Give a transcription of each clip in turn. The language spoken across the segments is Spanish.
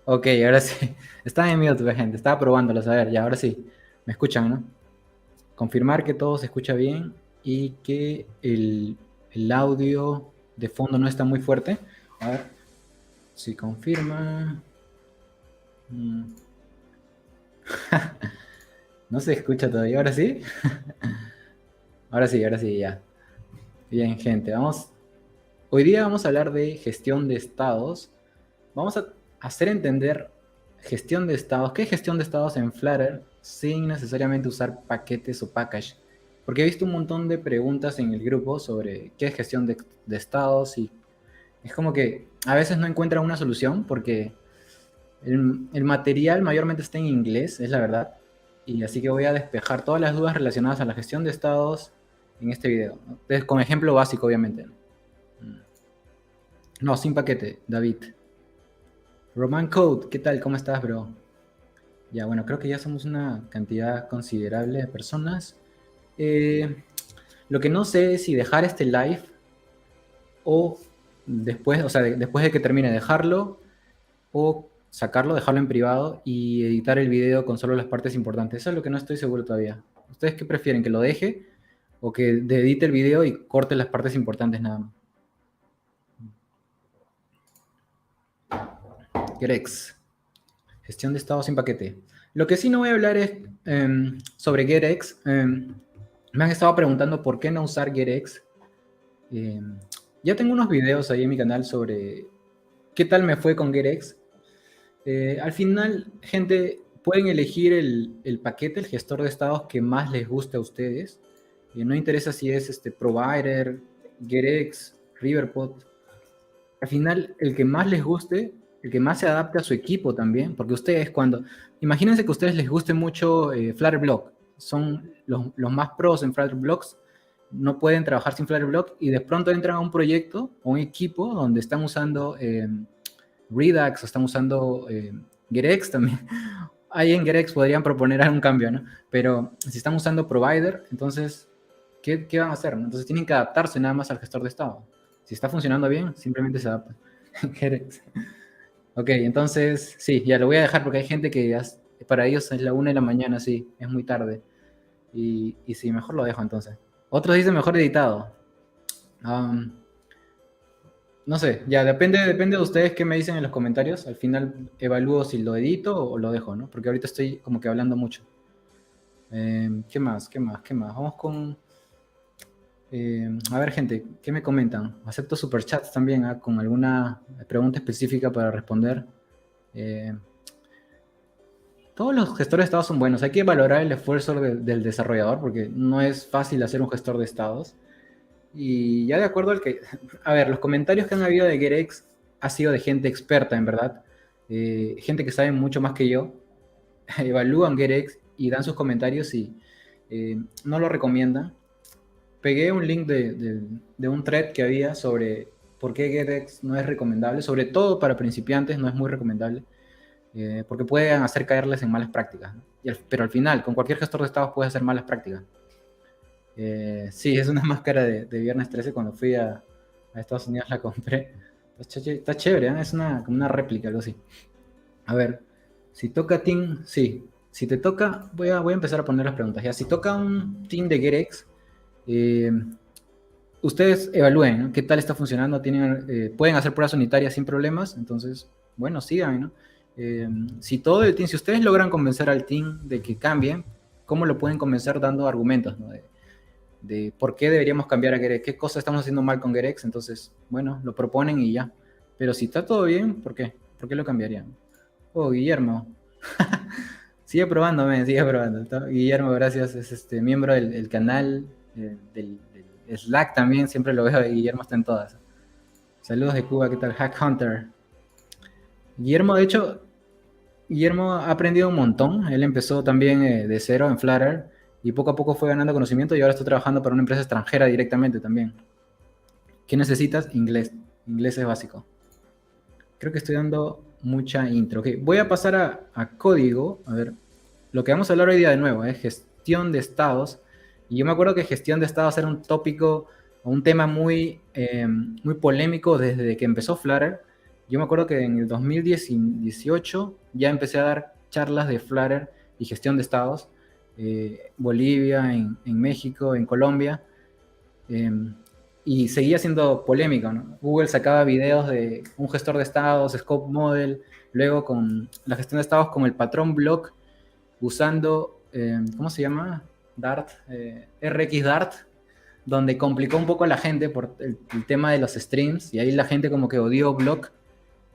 Ok, ahora sí. Estaba en mute, gente. Estaba probándolo, a ver, ya, ahora sí. Me escuchan, ¿no? Confirmar que todo se escucha bien y que el audio de fondo no está muy fuerte. A ver, si confirma. Mm, No se escucha todavía, ahora sí. Ahora sí, ya. Bien, gente, vamos. Hoy día vamos a hablar de gestión de estados. Vamos a hacer entender gestión de estados. ¿Qué es gestión de estados en Flutter sin necesariamente usar paquetes o package? Porque he visto un montón de preguntas en el grupo sobre qué es gestión de estados y es como que a veces no encuentran una solución porque el material mayormente está en inglés, es la verdad. Y así que voy a despejar todas las dudas relacionadas a la gestión de estados en este video, ¿no? Entonces, con ejemplo básico, obviamente. No, sin paquete, David. Roman Code, ¿qué tal? ¿Cómo estás, bro? Ya, bueno, creo que ya somos una cantidad considerable de personas. Eh, lo que no sé es si dejar este live o después, o sea, después de que termine dejarlo o sacarlo, dejarlo en privado y editar el video con solo las partes importantes. Eso es lo que no estoy seguro todavía. ¿Ustedes qué prefieren? ¿Que lo deje o que edite el video y corte las partes importantes nada más? Gerex. Gestión de estado sin paquete. Lo que sí no voy a hablar es sobre Gerex. Me han estado preguntando por qué no usar Gerex. Ya tengo unos videos ahí en mi canal sobre qué tal me fue con Gerex. Al final, gente, pueden elegir el paquete, el gestor de estados que más les guste a ustedes. No interesa si es Provider, Gerex, Riverpod. Al final, el que más les guste, el que más se adapte a su equipo también, porque ustedes imagínense que a ustedes les guste mucho Flutterblock, son los más pros en Flutterblocks, no pueden trabajar sin Flutterblock y de pronto entran a un proyecto o un equipo donde están usando Redux o están usando Gerex también. Ahí en Gerex podrían proponer algún cambio, ¿no? Pero si están usando Provider, entonces, ¿qué van a hacer? Entonces tienen que adaptarse nada más al gestor de estado. Si está funcionando bien, simplemente se adapta. Ok, entonces, sí, ya lo voy a dejar porque hay gente que para ellos es la 1 de la mañana, sí, es muy tarde. Y sí, mejor lo dejo entonces. Otros dicen mejor editado. No sé, ya depende de ustedes qué me dicen en los comentarios. Al final evalúo si lo edito o lo dejo, ¿no? Porque ahorita estoy como que hablando mucho. ¿Qué más? Vamos con... a ver, gente, ¿qué me comentan? Acepto superchats también, con alguna pregunta específica para responder. Todos los gestores de estados son buenos. Hay que valorar el esfuerzo del desarrollador porque no es fácil hacer un gestor de estados. Y ya de acuerdo al que... A ver, los comentarios que han habido de Gerex ha sido de gente experta, en verdad. Gente que sabe mucho más que yo. Evalúan Gerex y dan sus comentarios y no lo recomiendan. Pegué un link de un thread que había sobre por qué Gerex no es recomendable, sobre todo para principiantes no es muy recomendable, porque pueden hacer caerles en malas prácticas, ¿no? Pero al final, con cualquier gestor de estados puedes hacer malas prácticas. Sí, es una máscara de Viernes 13, cuando fui a Estados Unidos la compré. Está chévere, ¿eh? Es como una réplica, algo así. A ver, si toca team, sí. Si te toca, voy a empezar a poner las preguntas. Ya, si toca un team de Gerex, ustedes evalúen, ¿no? ¿Qué tal está funcionando? Pueden hacer pruebas unitarias sin problemas, entonces, bueno, sigan, ¿no? Si todo el team, si ustedes logran convencer al team de que cambien, ¿cómo lo pueden convencer? Dando argumentos, ¿no? De por qué deberíamos cambiar a Gerex, qué cosas estamos haciendo mal con Gerex. Entonces, bueno, lo proponen y ya. Pero si está todo bien, ¿por qué? ¿Por qué lo cambiarían? Oh, Guillermo. Sigue probándome, sigue probando. Guillermo, gracias, es miembro del canal, del Slack también, siempre lo veo, y Guillermo está en todas. Saludos de Cuba, ¿qué tal? Hack Hunter. Guillermo, de hecho, Guillermo ha aprendido un montón. Él empezó también de cero en Flutter y poco a poco fue ganando conocimiento y ahora está trabajando para una empresa extranjera directamente también. ¿Qué necesitas? Inglés. Inglés es básico. Creo que estoy dando mucha intro. Okay, voy a pasar a código. A ver, lo que vamos a hablar hoy día de nuevo es gestión de estados. Y yo me acuerdo que gestión de estados era un tópico o un tema muy polémico desde que empezó Flutter. Yo me acuerdo que en el 2018 ya empecé a dar charlas de Flutter y gestión de estados. Bolivia, en México, en Colombia. Y seguía siendo polémico, ¿no? Google sacaba videos de un gestor de estados, Scope Model, luego con la gestión de estados con el patrón block, usando, ¿cómo se llama? Dart, RX Dart, donde complicó un poco a la gente por el tema de los streams, y ahí la gente como que odió block,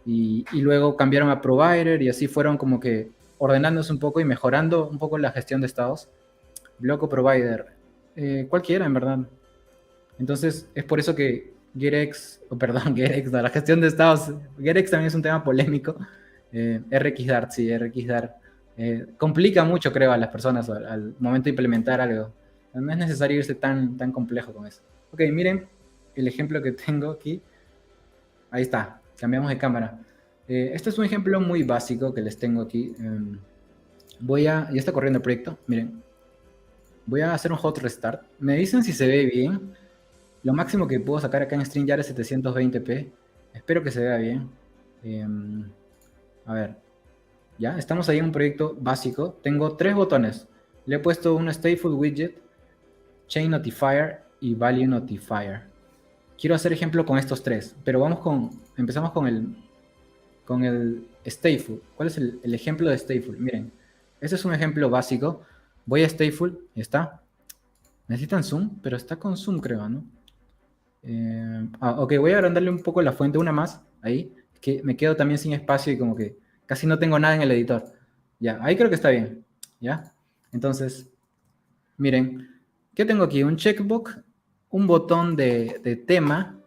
y luego cambiaron a Provider, y así fueron como que ordenándose un poco y mejorando un poco la gestión de estados. Block o Provider, cualquiera en verdad. Entonces, es por eso que Gerex, Gerex, no, la gestión de estados, Gerex también es un tema polémico. RxDart, sí, RxDart. Complica mucho, creo, a las personas al momento de implementar algo. No es necesario irse tan complejo con eso. Ok, miren el ejemplo que tengo aquí. Ahí está, cambiamos de cámara. Este es un ejemplo muy básico que les tengo aquí. Ya está corriendo el proyecto, miren. Voy a hacer un hot restart. Me dicen si se ve bien. Lo máximo que puedo sacar acá en StreamYard es 720p. Espero que se vea bien. A ver, ¿Ya? Estamos ahí en un proyecto básico. Tengo 3 botones. Le he puesto un stateful widget, chain notifier y value notifier. Quiero hacer ejemplo con estos 3, pero empezamos con el stateful. ¿Cuál es el ejemplo de stateful? Miren, este es un ejemplo básico. Voy a stateful, está. Necesitan zoom, pero está con zoom, creo, ¿no? Ok, voy a agrandarle un poco la fuente, una más, ahí, que me quedo también sin espacio y como que casi no tengo nada en el editor. Ya, ahí creo que está bien, ¿ya? Entonces, miren, ¿qué tengo aquí? Un checkbox, un botón de tema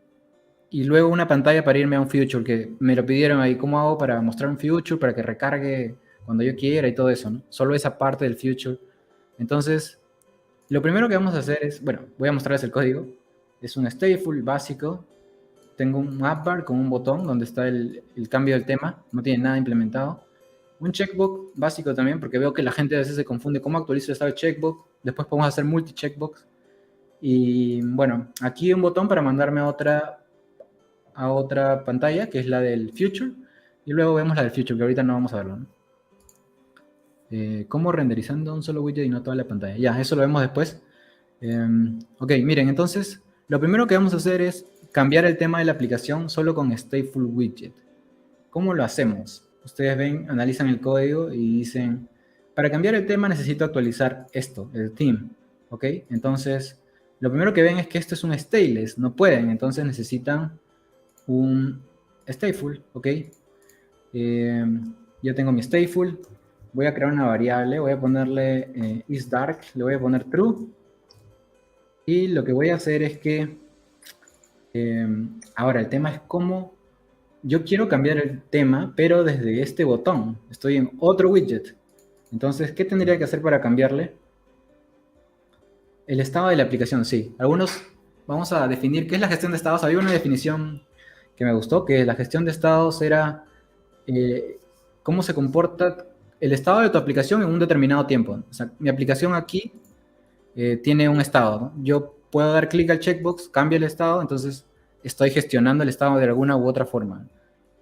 y luego una pantalla para irme a un future, que me lo pidieron ahí, ¿cómo hago para mostrar un future, para que recargue cuando yo quiera y todo eso, ¿no? Solo esa parte del future. Entonces, lo primero que vamos a hacer es, bueno, voy a mostrarles el código. Es un stateful básico. Tengo un app bar con un botón donde está el cambio del tema. No tiene nada implementado. Un checkbox básico también, porque veo que la gente a veces se confunde cómo actualizo el estado de checkbox. Después podemos hacer multi-checkbox. Y bueno, aquí un botón para mandarme a otra pantalla, que es la del future. Y luego vemos la del future, que ahorita no vamos a verlo, ¿no? Cómo renderizando un solo widget y no toda la pantalla. Ya, eso lo vemos después. Ok, miren, entonces lo primero que vamos a hacer es cambiar el tema de la aplicación solo con stateful widget. ¿Cómo lo hacemos? Ustedes ven, analizan el código y dicen, para cambiar el tema necesito actualizar esto, el theme. Ok, entonces lo primero que ven es que esto es un stateless, no pueden, entonces necesitan un stateful. Ok, yo tengo mi stateful, voy a crear una variable, voy a ponerle isDark, le voy a poner true. Y lo que voy a hacer es que, ahora el tema es cómo yo quiero cambiar el tema, pero desde este botón. Estoy en otro widget. Entonces, ¿qué tendría que hacer para cambiarle? El estado de la aplicación, sí. Algunos, vamos a definir qué es la gestión de estados. Había una definición que me gustó, que la gestión de estados era eh, cómo se comporta el estado de tu aplicación en un determinado tiempo. O sea, mi aplicación aquí tiene un estado, ¿no? Yo puedo dar clic al checkbox, cambia el estado, entonces estoy gestionando el estado de alguna u otra forma.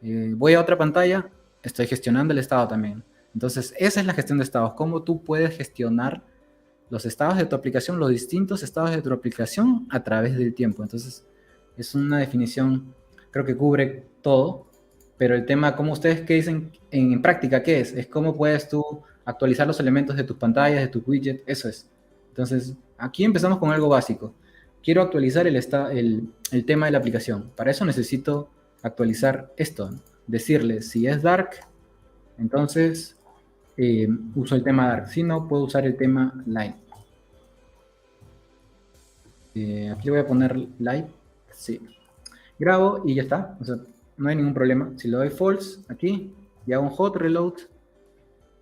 Voy a otra pantalla, estoy gestionando el estado también. Entonces, esa es la gestión de estados, cómo tú puedes gestionar los estados de tu aplicación, los distintos estados de tu aplicación a través del tiempo. Entonces, es una definición, creo que cubre todo, pero el tema, como ustedes qué dicen en práctica, ¿qué es? Es cómo puedes tú actualizar los elementos de tus pantallas, de tus widgets, eso es. Entonces, aquí empezamos con algo básico. Quiero actualizar el tema de la aplicación. Para eso necesito actualizar esto, ¿no? Decirle si es dark, entonces uso el tema dark. Si no, puedo usar el tema light. Aquí voy a poner light. Sí. Grabo y ya está. O sea, no hay ningún problema. Si le doy false aquí y hago un hot reload,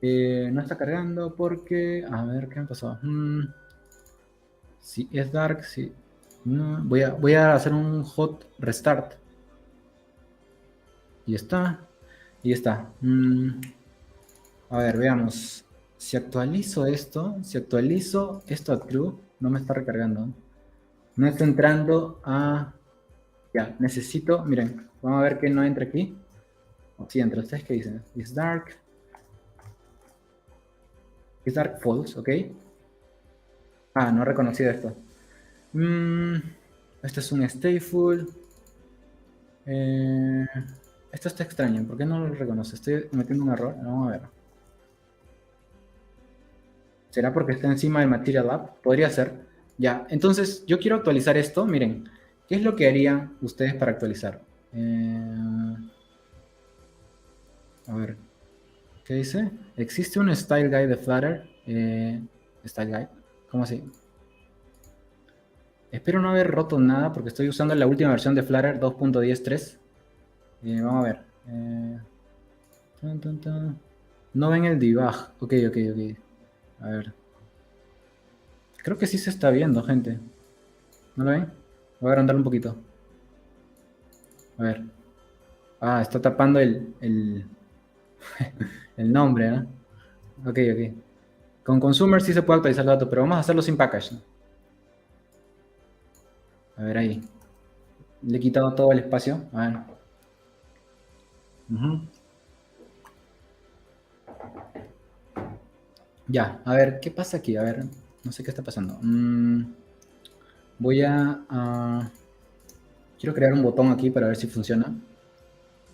no está cargando porque... A ver, ¿qué me pasó? Si es dark, sí. No, voy a hacer un hot restart. Y está. Y está. A ver, veamos. Si actualizo esto a true, no me está recargando. No está entrando a... Ya, necesito... Miren, vamos a ver que no entra aquí. O si entra. ¿Ustedes qué dicen? Is dark. Is dark false, ¿ok? Ah, no he reconocido esto. Este es un stateful. Eh, esto está extraño. ¿Por qué no lo reconoce? Estoy metiendo un error. Vamos a ver. ¿Será porque está encima del Material App? Podría ser. Ya, entonces yo quiero actualizar esto. Miren, ¿qué es lo que harían ustedes para actualizar? A ver, ¿qué dice? ¿Existe un Style Guide de Flutter? Style Guide, ¿cómo así? Espero no haber roto nada porque estoy usando la última versión de Flutter 2.10.3. Vamos a ver. No ven el debug. Ok. A ver. Creo que sí se está viendo, gente. ¿No lo ven? Voy a agrandar un poquito. A ver. Ah, está tapando el nombre, ¿no? Ok. Con Consumer sí se puede actualizar el dato, pero vamos a hacerlo sin package, ¿no? A ver ahí. Le he quitado todo el espacio. A ver. Ya, a ver, ¿qué pasa aquí? A ver, no sé qué está pasando. Voy quiero crear un botón aquí para ver si funciona.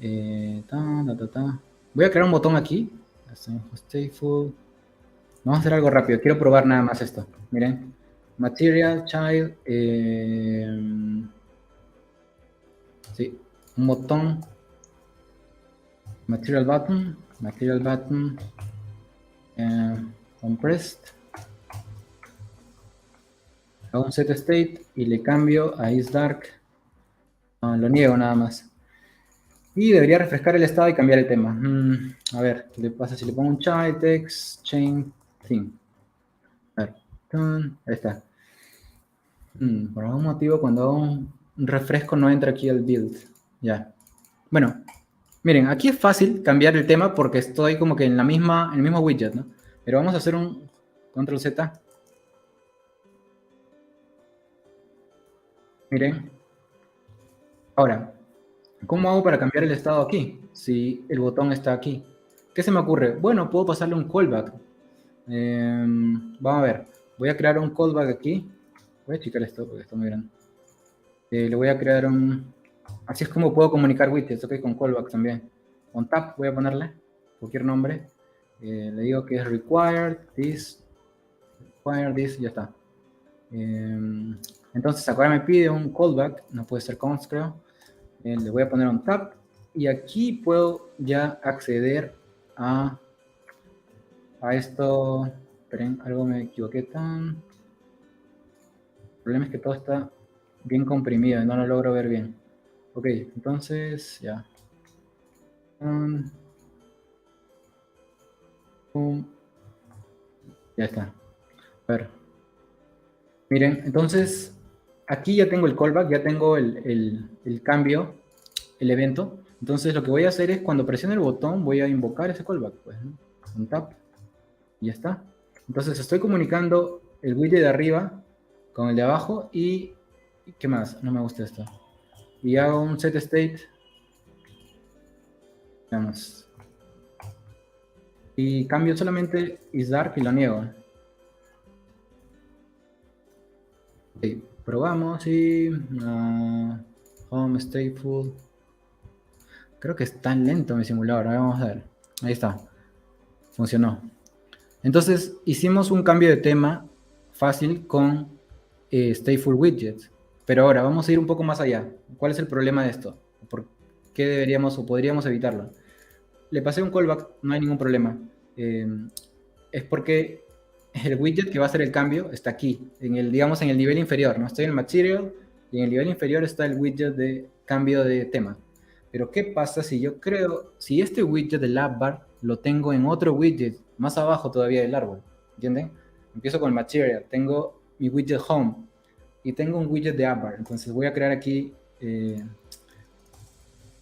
Voy a crear un botón aquí. Stateful. Vamos a hacer algo rápido. Quiero probar nada más esto. Miren. Material, child. Sí, un botón. Material button. Material button. Compressed. Hago un set state y le cambio a isDark. Lo niego nada más. Y debería refrescar el estado y cambiar el tema. A ver, ¿qué le pasa si le pongo un child text chain theme? A ver, ahí está. Por algún motivo cuando hago un refresco no entra aquí el build. Ya. Bueno, miren, aquí es fácil cambiar el tema porque estoy como que en el mismo widget, ¿no? Pero vamos a hacer un control Z. Miren. Ahora, ¿cómo hago para cambiar el estado aquí? Si el botón está aquí. ¿Qué se me ocurre? Bueno, puedo pasarle un callback. Vamos a ver. Voy a crear un callback aquí. Voy a checar esto porque está muy grande. Le voy a crear un... Así es como puedo comunicar widgets, ok, con callback también. On tap voy a ponerle cualquier nombre. Le digo que es required this, ya está. Entonces ahora me pide un callback, no puede ser const, creo. Le voy a poner on tap y aquí puedo ya acceder a esto. Esperen, algo me equivoqué tan. El problema es que todo está bien comprimido y no lo logro ver bien. Ok, entonces ya. Ya está. A ver. Miren, entonces aquí ya tengo el callback, ya tengo el cambio, el evento. Entonces lo que voy a hacer es cuando presione el botón voy a invocar ese callback. Pues, ¿no? Un tap y ya está. Entonces estoy comunicando el widget de arriba con el de abajo y ¿qué más? No me gusta esto. Y hago un set state. Veamos. Y cambio solamente isDark y lo niego. Okay, probamos y home stateful. Creo que es tan lento mi simulador. Vamos a ver. Ahí está. Funcionó. Entonces hicimos un cambio de tema fácil con stateful widgets. Pero ahora vamos a ir un poco más allá. ¿Cuál es el problema de esto? ¿Por qué deberíamos o podríamos evitarlo? Le pasé un callback, no hay ningún problema. Es porque el widget que va a hacer el cambio está aquí, digamos en el nivel inferior, ¿no? Estoy en el material y en el nivel inferior está el widget de cambio de tema. Pero ¿qué pasa si yo creo, si este widget del app bar lo tengo en otro widget más abajo todavía del árbol? ¿Entienden? Empiezo con el material, tengo mi widget home y tengo un widget de app bar. Entonces voy a crear aquí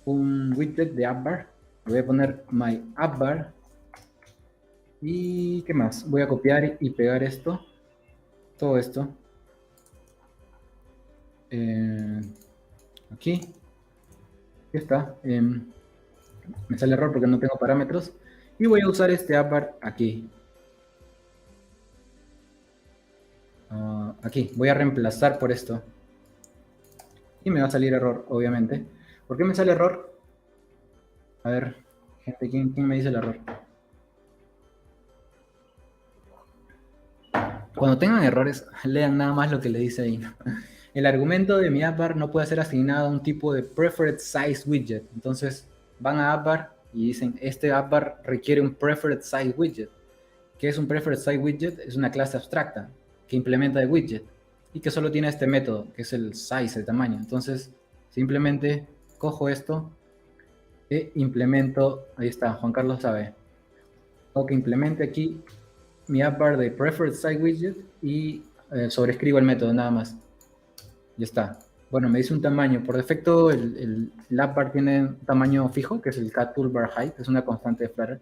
un widget de app bar. Le voy a poner my app bar. ¿Y qué más? Voy a copiar y pegar esto. Todo esto. Aquí. Aquí está. Me sale error porque no tengo parámetros. Y voy a usar este appart aquí. Aquí. Voy a reemplazar por esto. Y me va a salir error, obviamente. ¿Por qué me sale error? A ver, gente, ¿quién me dice el error? Cuando tengan errores, lean nada más lo que le dice ahí. El argumento de mi appbar no puede ser asignado a un tipo de preferred size widget. Entonces van a appbar y dicen, este appbar requiere un preferred size widget. ¿Qué es un preferred size widget? Es una clase abstracta que implementa el widget y que solo tiene este método, que es el size, el tamaño. Entonces simplemente cojo esto e implemento, ahí está, Juan Carlos sabe. O que implemente aquí mi appbar de preferred size widget y sobrescribo el método nada más. Ya está. Bueno, me dice un tamaño. Por defecto, el appbar tiene un tamaño fijo, que es el cat toolbar height, es una constante de Flutter.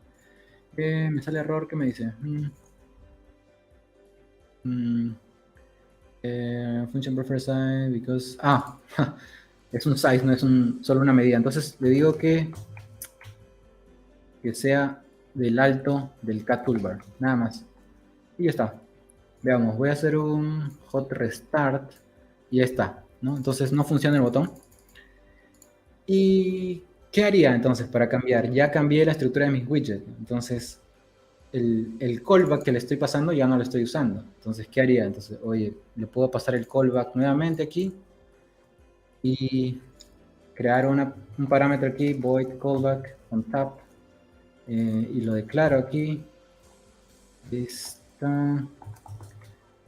Me sale error, ¿qué me dice? Function prefer size because... es un size, no es solo una medida. Entonces le digo que sea del alto del cat toolbar, nada más. y ya está. Veamos, voy a hacer un hot restart y ya está, ¿no? Entonces no funciona el botón. ¿Y qué haría entonces para cambiar? Ya cambié la estructura de mis widgets, entonces el callback que le estoy pasando ya no lo estoy usando. Entonces, ¿qué haría? Entonces, oye, le puedo pasar el callback nuevamente aquí y crear un parámetro aquí, void callback on tap, y lo declaro aquí. Está.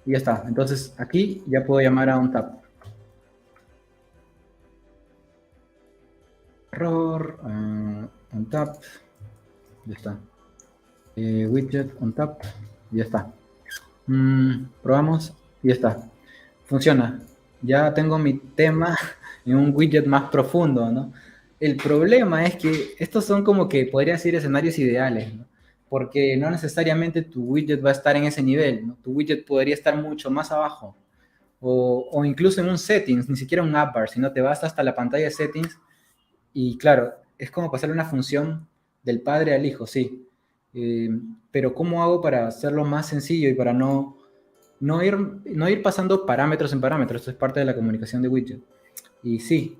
Y ya está. Entonces, aquí ya puedo llamar a on tap. Error, on tap, ya está. Widget on tap, ya está. Probamos y ya está. Funciona. Ya tengo mi tema en un widget más profundo, ¿no? El problema es que estos son como que podría ser escenarios ideales, ¿no? Porque no necesariamente tu widget va a estar en ese nivel, ¿no? Tu widget podría estar mucho más abajo. O incluso en un settings, ni siquiera un app bar, sino te vas hasta la pantalla de settings y claro, es como pasarle una función del padre al hijo, sí. Pero ¿cómo hago para hacerlo más sencillo y para no ir pasando parámetros en parámetros? Esto es parte de la comunicación de widget. Y sí,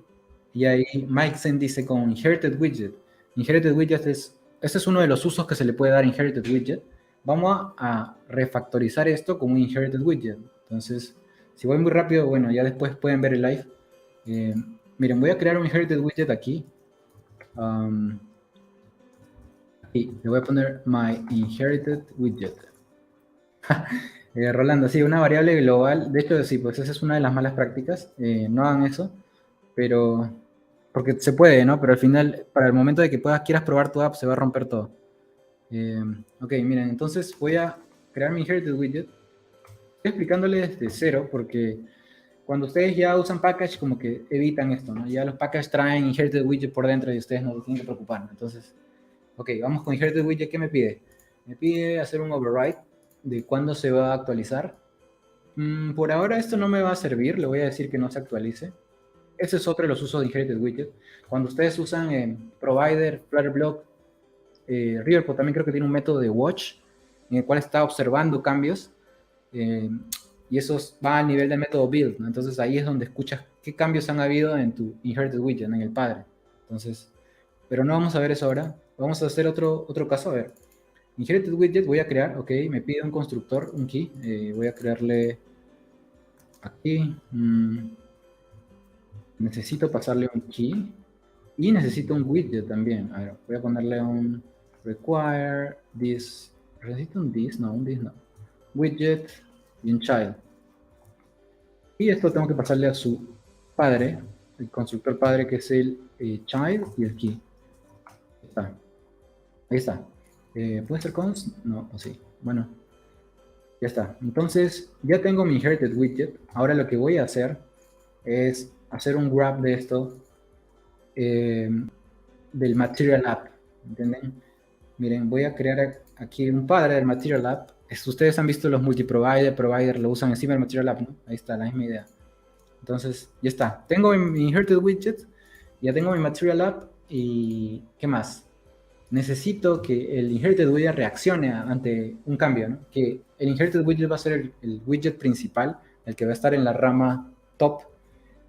y ahí Mike Zen dice con inherited widget. Inherited widget ese es uno de los usos que se le puede dar a inherited widget. Vamos a refactorizar esto como un inherited widget. Entonces, si voy muy rápido, bueno, ya después pueden ver el live. Miren, voy a crear un inherited widget aquí. Y le voy a poner my inherited widget. Rolando, sí, una variable global. De hecho, sí, pues esa es una de las malas prácticas. No hagan eso, pero porque se puede, ¿no? Pero al final, para el momento de que quieras probar tu app, se va a romper todo. Ok, miren, entonces voy a crear mi inherited widget. Estoy explicándole desde cero porque cuando ustedes ya usan package, como que evitan esto, ¿no? Ya los packages traen inherited widget por dentro y ustedes no tienen que preocupar, ¿no? Entonces, ok, vamos con inherited widget. ¿Qué me pide? Me pide hacer un override de cuándo se va a actualizar. Por ahora esto no me va a servir, le voy a decir que no se actualice. Ese es otro de los usos de inherited widget. Cuando ustedes usan provider, flutterblock, Riverpod también creo que tiene un método de watch en el cual está observando cambios, y eso va al nivel del método build, ¿no? Entonces ahí es donde escuchas qué cambios han habido en tu inherited widget, en el padre. Entonces, pero no vamos a ver eso ahora. Vamos a hacer otro caso. A ver, inherited widget voy a crear, ok, me pide un constructor, un key. Voy a crearle aquí. Necesito pasarle un key y necesito un widget también. A ver, voy a ponerle un require this. ¿Necesito un this? No, un this no. Widget y un child. Y esto tengo que pasarle a su padre, el constructor padre, que es el child y el key. Está. Ahí está. ¿Puede ser const? No, o sí. Bueno, ya está. Entonces, ya tengo mi inherited widget. Ahora lo que voy a hacer es hacer un grab de esto del Material App. ¿Entienden? Miren, voy a crear aquí un padre del Material App. Ustedes han visto los provider, lo usan encima del Material App, ¿no? Ahí está, la misma idea. Entonces, ya está. Tengo mi inherited widget, ya tengo mi Material App, y ¿qué más? Necesito que el inherited widget reaccione ante un cambio, ¿no? Que el inherited widget va a ser el widget principal, el que va a estar en la rama top,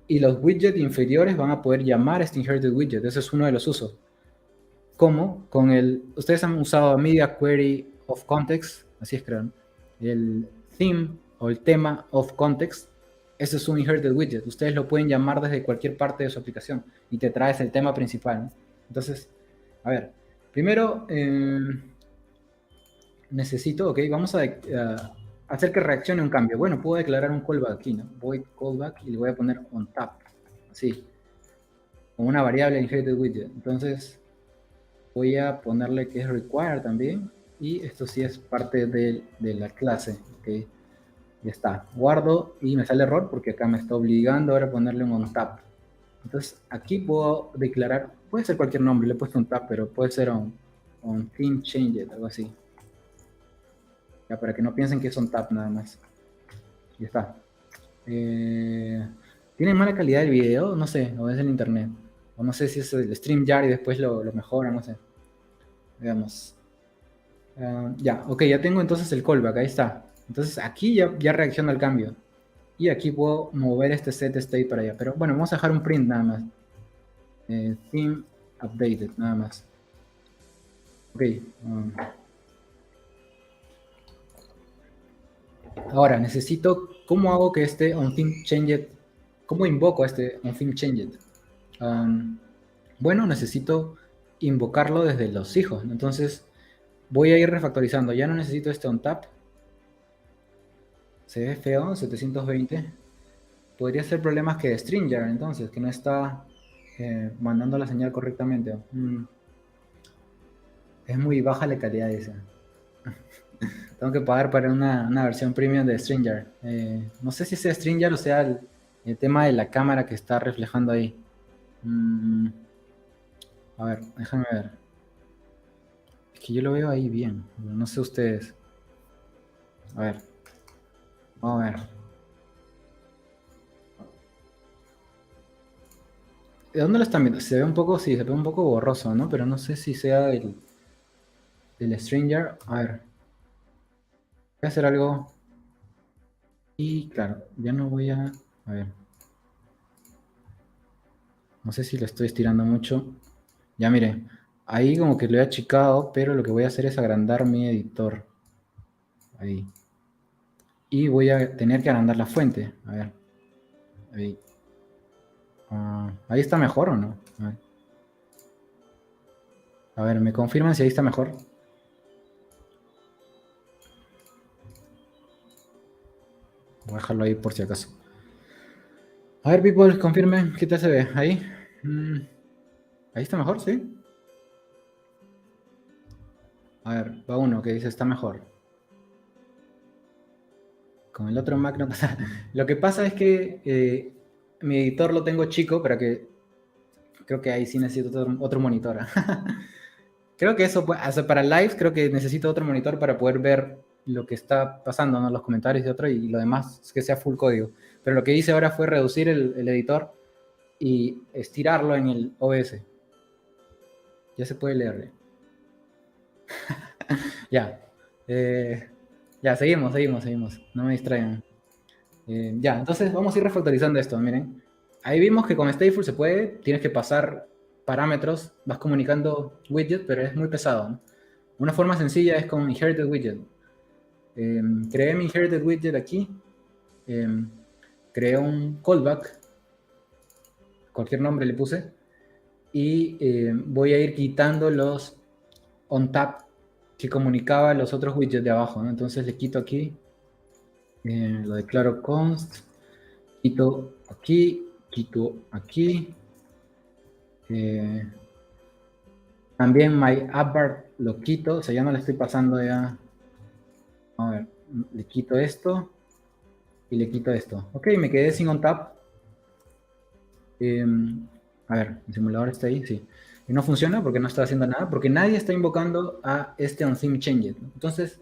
y los widgets inferiores van a poder llamar a este inherited widget. Ese es uno de los usos. ¿Cómo? Ustedes han usado Media Query of Context, así es, creo, ¿no? El theme o el tema of context, ese es un inherited widget. Ustedes lo pueden llamar desde cualquier parte de su aplicación y te traes el tema principal, ¿no? Entonces, a ver, primero necesito, ok, vamos a hacer que reaccione un cambio. Bueno, puedo declarar un callback aquí, ¿no? Void callback y le voy a poner on tap, así, como una variable inherited widget. Entonces, voy a ponerle que es require también, y esto sí es parte de la clase, ok. Ya está, guardo y me sale error porque acá me está obligando ahora a ponerle un on tap. Entonces aquí puedo declarar, puede ser cualquier nombre, le he puesto un tap, pero puede ser on theme change, algo así. Ya, para que no piensen que es on tap nada más. Ya está. ¿Tiene mala calidad el video? No sé, o es el internet. O no sé si es el StreamYard y después lo mejora, no sé. Veamos. Ya, ok, ya tengo entonces el callback, ahí está. Entonces aquí ya reacciona al cambio. Y aquí puedo mover este set state para allá. Pero bueno, vamos a dejar un print nada más. Theme updated, nada más. Ok. Ahora, necesito, ¿cómo hago que este onTheme changed? ¿Cómo invoco a este onTheme changed? Bueno, necesito invocarlo desde los hijos. Entonces, voy a ir refactorizando. Ya no necesito este onTap. Se ve feo, 720. Podría ser problemas que de Stringer, entonces, que no está mandando la señal correctamente. Es muy baja la calidad de esa. Tengo que pagar para una versión premium de Stringer. No sé si sea Stringer o sea el tema de la cámara que está reflejando ahí. A ver, déjame ver. Es que yo lo veo ahí bien. No sé ustedes. A ver. Vamos a ver. ¿De dónde lo están viendo? Se ve un poco, sí, se ve un poco borroso, ¿no? Pero no sé si sea el Stringer. A ver. Voy a hacer algo. Y claro, ya no voy a... A ver. No sé si lo estoy estirando mucho. Ya miren. Ahí como que lo he achicado, pero lo que voy a hacer es agrandar mi editor. Ahí. Y voy a tener que agrandar la fuente. A ver. Ahí. ¿Ahí está mejor o no? A ver, ¿me confirman si ahí está mejor? Voy a dejarlo ahí por si acaso. A ver, people, confirmen. ¿Qué tal se ve? ¿Ahí? ¿Ahí está mejor? ¿Sí? A ver, va uno que dice está mejor. Con el otro Mac no pasa. Lo que pasa es que mi editor lo tengo chico para que... Creo que ahí sí necesito otro monitor. Creo que eso, para live, creo que necesito otro monitor para poder ver lo que está pasando, ¿no? Los comentarios de otro y lo demás es que sea full código. Pero lo que hice ahora fue reducir el editor y estirarlo en el OBS. Ya se puede leer. Ya. Ya, seguimos. No me distraigan. Ya, entonces vamos a ir refactorizando esto, miren. Ahí vimos que con Stateful se puede, tienes que pasar parámetros, vas comunicando widget, pero es muy pesado, ¿no? Una forma sencilla es con inherited widget. Creé mi inherited widget aquí, creé un callback, cualquier nombre le puse, y voy a ir quitando los onTap que comunicaba los otros widgets de abajo, ¿no? Entonces le quito aquí, lo declaro const, quito aquí. También my appart lo quito, o sea, ya no le estoy pasando ya. A ver, le quito esto y le quito esto. Ok, me quedé sin OnTap. A ver, el simulador está ahí, sí. Y no funciona porque no está haciendo nada, porque nadie está invocando a este onThemeChanged. Entonces,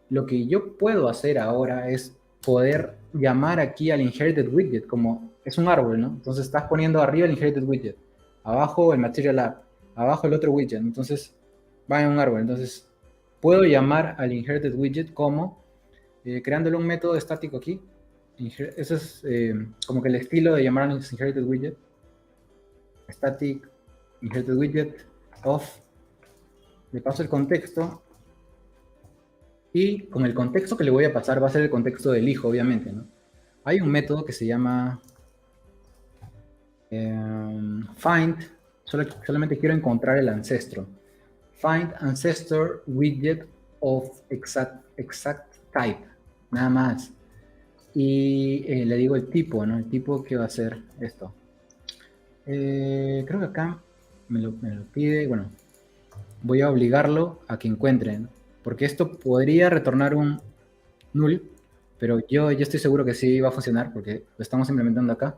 lo que yo puedo hacer ahora es poder llamar aquí al inherited widget, como es un árbol, ¿no? Entonces estás poniendo arriba el inherited widget, abajo el material app, abajo el otro widget, entonces va en un árbol. Entonces puedo llamar al inherited widget como creándole un método estático aquí. Eso es como que el estilo de llamar al inherited widget. Static inherited widget of, le paso el contexto. Y con el contexto que le voy a pasar va a ser el contexto del hijo, obviamente, ¿no? Hay un método que se llama find, solamente quiero encontrar el ancestro. Find ancestor widget of exact type, nada más. Y le digo el tipo, ¿no? El tipo que va a ser esto. Creo que acá me lo pide, bueno, voy a obligarlo a que encuentren, porque esto podría retornar un null, pero yo estoy seguro que sí va a funcionar porque lo estamos implementando acá.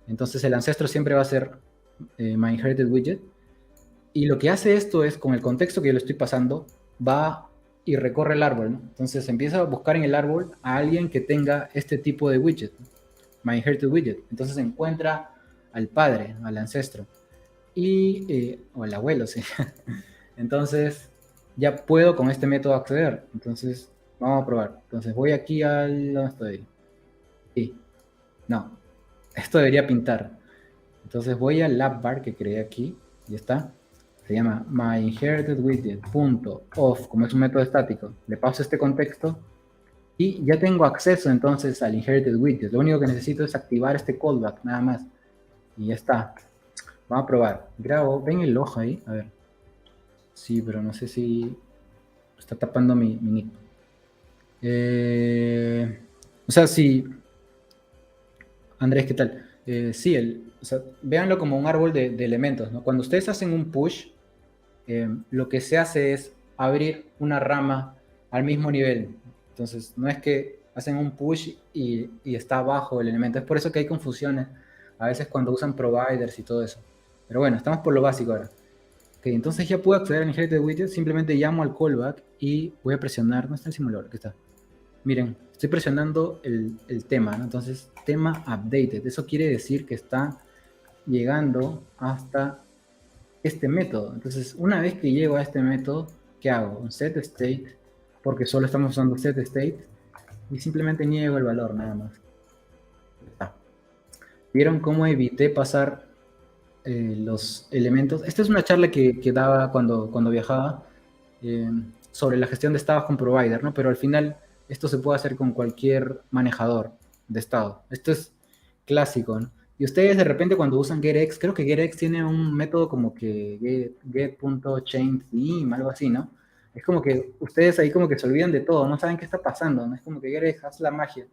Entonces el ancestro siempre va a ser myInheritedWidget. Y lo que hace esto es, con el contexto que yo le estoy pasando, va y recorre el árbol, ¿no? Entonces empieza a buscar en el árbol a alguien que tenga este tipo de widget, myInheritedWidget. Entonces encuentra al padre, al ancestro, o al abuelo, sí. Entonces ya puedo con este método acceder. Entonces Vamos a probar. Entonces voy aquí al... ¿Dónde estoy? Sí. No. Esto debería pintar. Entonces voy al lab bar que creé aquí. Y está. Se llama myInheritedWidget.off, como es un método estático. Le paso este contexto y ya tengo acceso entonces al inherited widget. Lo único que necesito es activar este callback, nada más. Y ya está. Vamos a probar. Grabo, ven el ojo ahí. A ver. Sí, pero no sé si está tapando mi nick. O sea, sí. Andrés, ¿qué tal? Sí, o sea, véanlo como un árbol de elementos, ¿no? Cuando ustedes hacen un push, lo que se hace es abrir una rama al mismo nivel. Entonces, no es que hacen un push y está abajo el elemento. Es por eso que hay confusiones a veces cuando usan providers y todo eso. Pero bueno, estamos por lo básico ahora. Ok, entonces ya puedo acceder al inheritед widget. Simplemente llamo al callback y voy a presionar. ¿Dónde está el simulador? Aquí está. Miren, estoy presionando el tema, ¿no? Entonces, tema updated. Eso quiere decir que está llegando hasta este método. Entonces, una vez que llego a este método, ¿qué hago? Un set state, porque solo estamos usando set state, y simplemente niego el valor, nada más. ¿Vieron cómo evité pasar los elementos? Esta es una charla que daba cuando viajaba eh, sobre la gestión de estados con provider, ¿no? Pero al final esto se puede hacer con cualquier manejador de estado. Esto es clásico, ¿no? Y ustedes de repente cuando usan getX, creo que getX tiene un método como que get.changeTheme, algo así, ¿no? Es como que ustedes ahí como que se olvidan de todo, no saben qué está pasando, ¿no? Es como que getX hace la magia.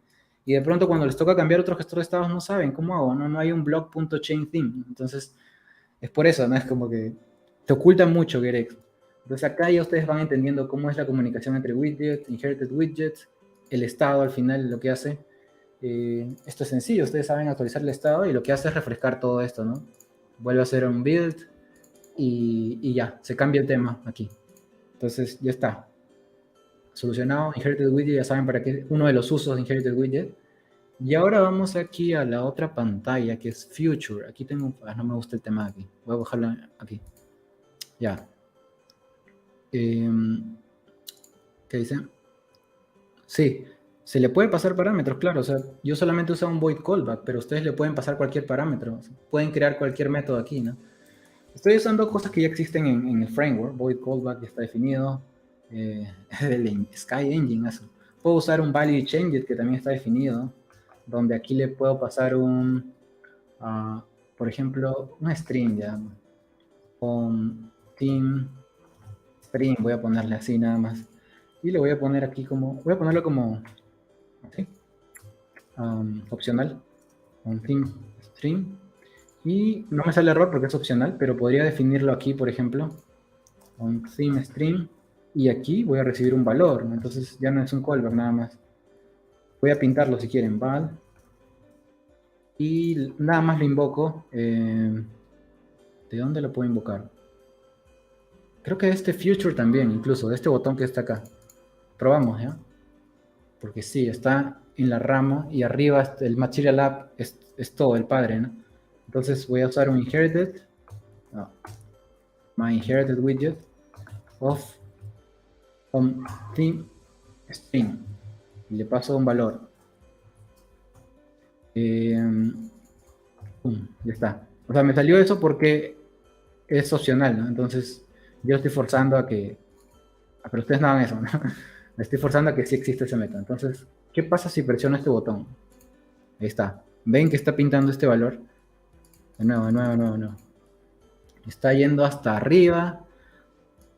Y de pronto cuando les toca cambiar otro gestor de estados no saben cómo hago, ¿no? No hay un block.changeTheme. Entonces, es por eso, ¿no? Es como que te ocultan mucho getX. Entonces acá ya ustedes van entendiendo cómo es la comunicación entre widget, inherited widget, el estado al final lo que hace. Esto es sencillo, ustedes saben actualizar el estado y lo que hace es refrescar todo esto, ¿no? Vuelve a hacer un build y ya, se cambia el tema aquí. Entonces ya está. Solucionado, inherited widget, ya saben para qué, uno de los usos de inherited widget. Y ahora vamos aquí a la otra pantalla que es future. Aquí tengo, no me gusta el tema aquí. Voy a bajarlo aquí. Ya. ¿Qué dice? Sí, se le puede pasar parámetros, claro. O sea, yo solamente uso un void callback, pero ustedes le pueden pasar cualquier parámetro. Pueden crear cualquier método aquí, ¿no? Estoy usando cosas que ya existen en el framework. Void callback ya está definido. El Sky Engine, eso. Puedo usar un value change que también está definido, donde aquí le puedo pasar por ejemplo, un string ya. Un team string, voy a ponerle así nada más. Y le voy a poner aquí como, voy a ponerlo como ¿sí? Opcional, un theme string. Y no me sale error porque es opcional, pero podría definirlo aquí, por ejemplo, un theme string. Y aquí voy a recibir un valor, ¿no? Entonces ya no es un callback nada más. Voy a pintarlo si quieren, val. Y nada más lo invoco. ¿De dónde lo puedo invocar? Creo que este future también, incluso, de este botón que está acá. Probamos, ¿ya? Porque sí, está en la rama y arriba el Material App es todo, el padre, ¿no? Entonces voy a usar un inherited, no, my inherited widget of theme string y le paso un valor. Ya está. O sea, me salió eso porque es opcional, ¿no? Entonces yo estoy forzando a que, pero ustedes no hagan eso, ¿no? Me estoy forzando a que sí existe ese método. Entonces, ¿qué pasa si presiono este botón? Ahí está. ¿Ven que está pintando este valor? De nuevo, de nuevo, de nuevo, de nuevo. Está yendo hasta arriba,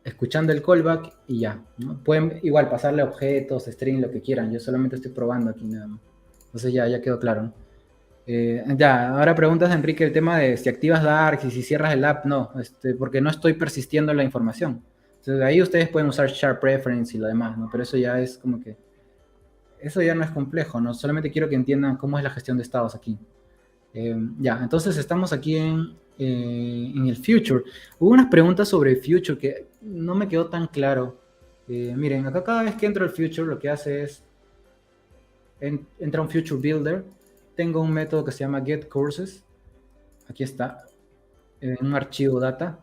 escuchando el callback y ya, ¿no? Pueden igual pasarle objetos, string, lo que quieran. Yo solamente estoy probando aquí nada más. Entonces ya quedó claro, ¿no? Ya, ahora preguntas, Enrique, el tema de si activas Dark y si cierras el app. No, porque no estoy persistiendo la información. Entonces ahí ustedes pueden usar Sharp Preference y lo demás, ¿no? Pero eso ya es como que... Eso ya no es complejo, ¿no? Solamente quiero que entiendan cómo es la gestión de estados aquí. Ya, entonces estamos aquí en el future. Hubo unas preguntas sobre el future que no me quedó tan claro. Miren, acá cada vez que entro al future lo que hace es entra un future builder. Tengo un método que se llama getCourses. Aquí está, en un archivo data.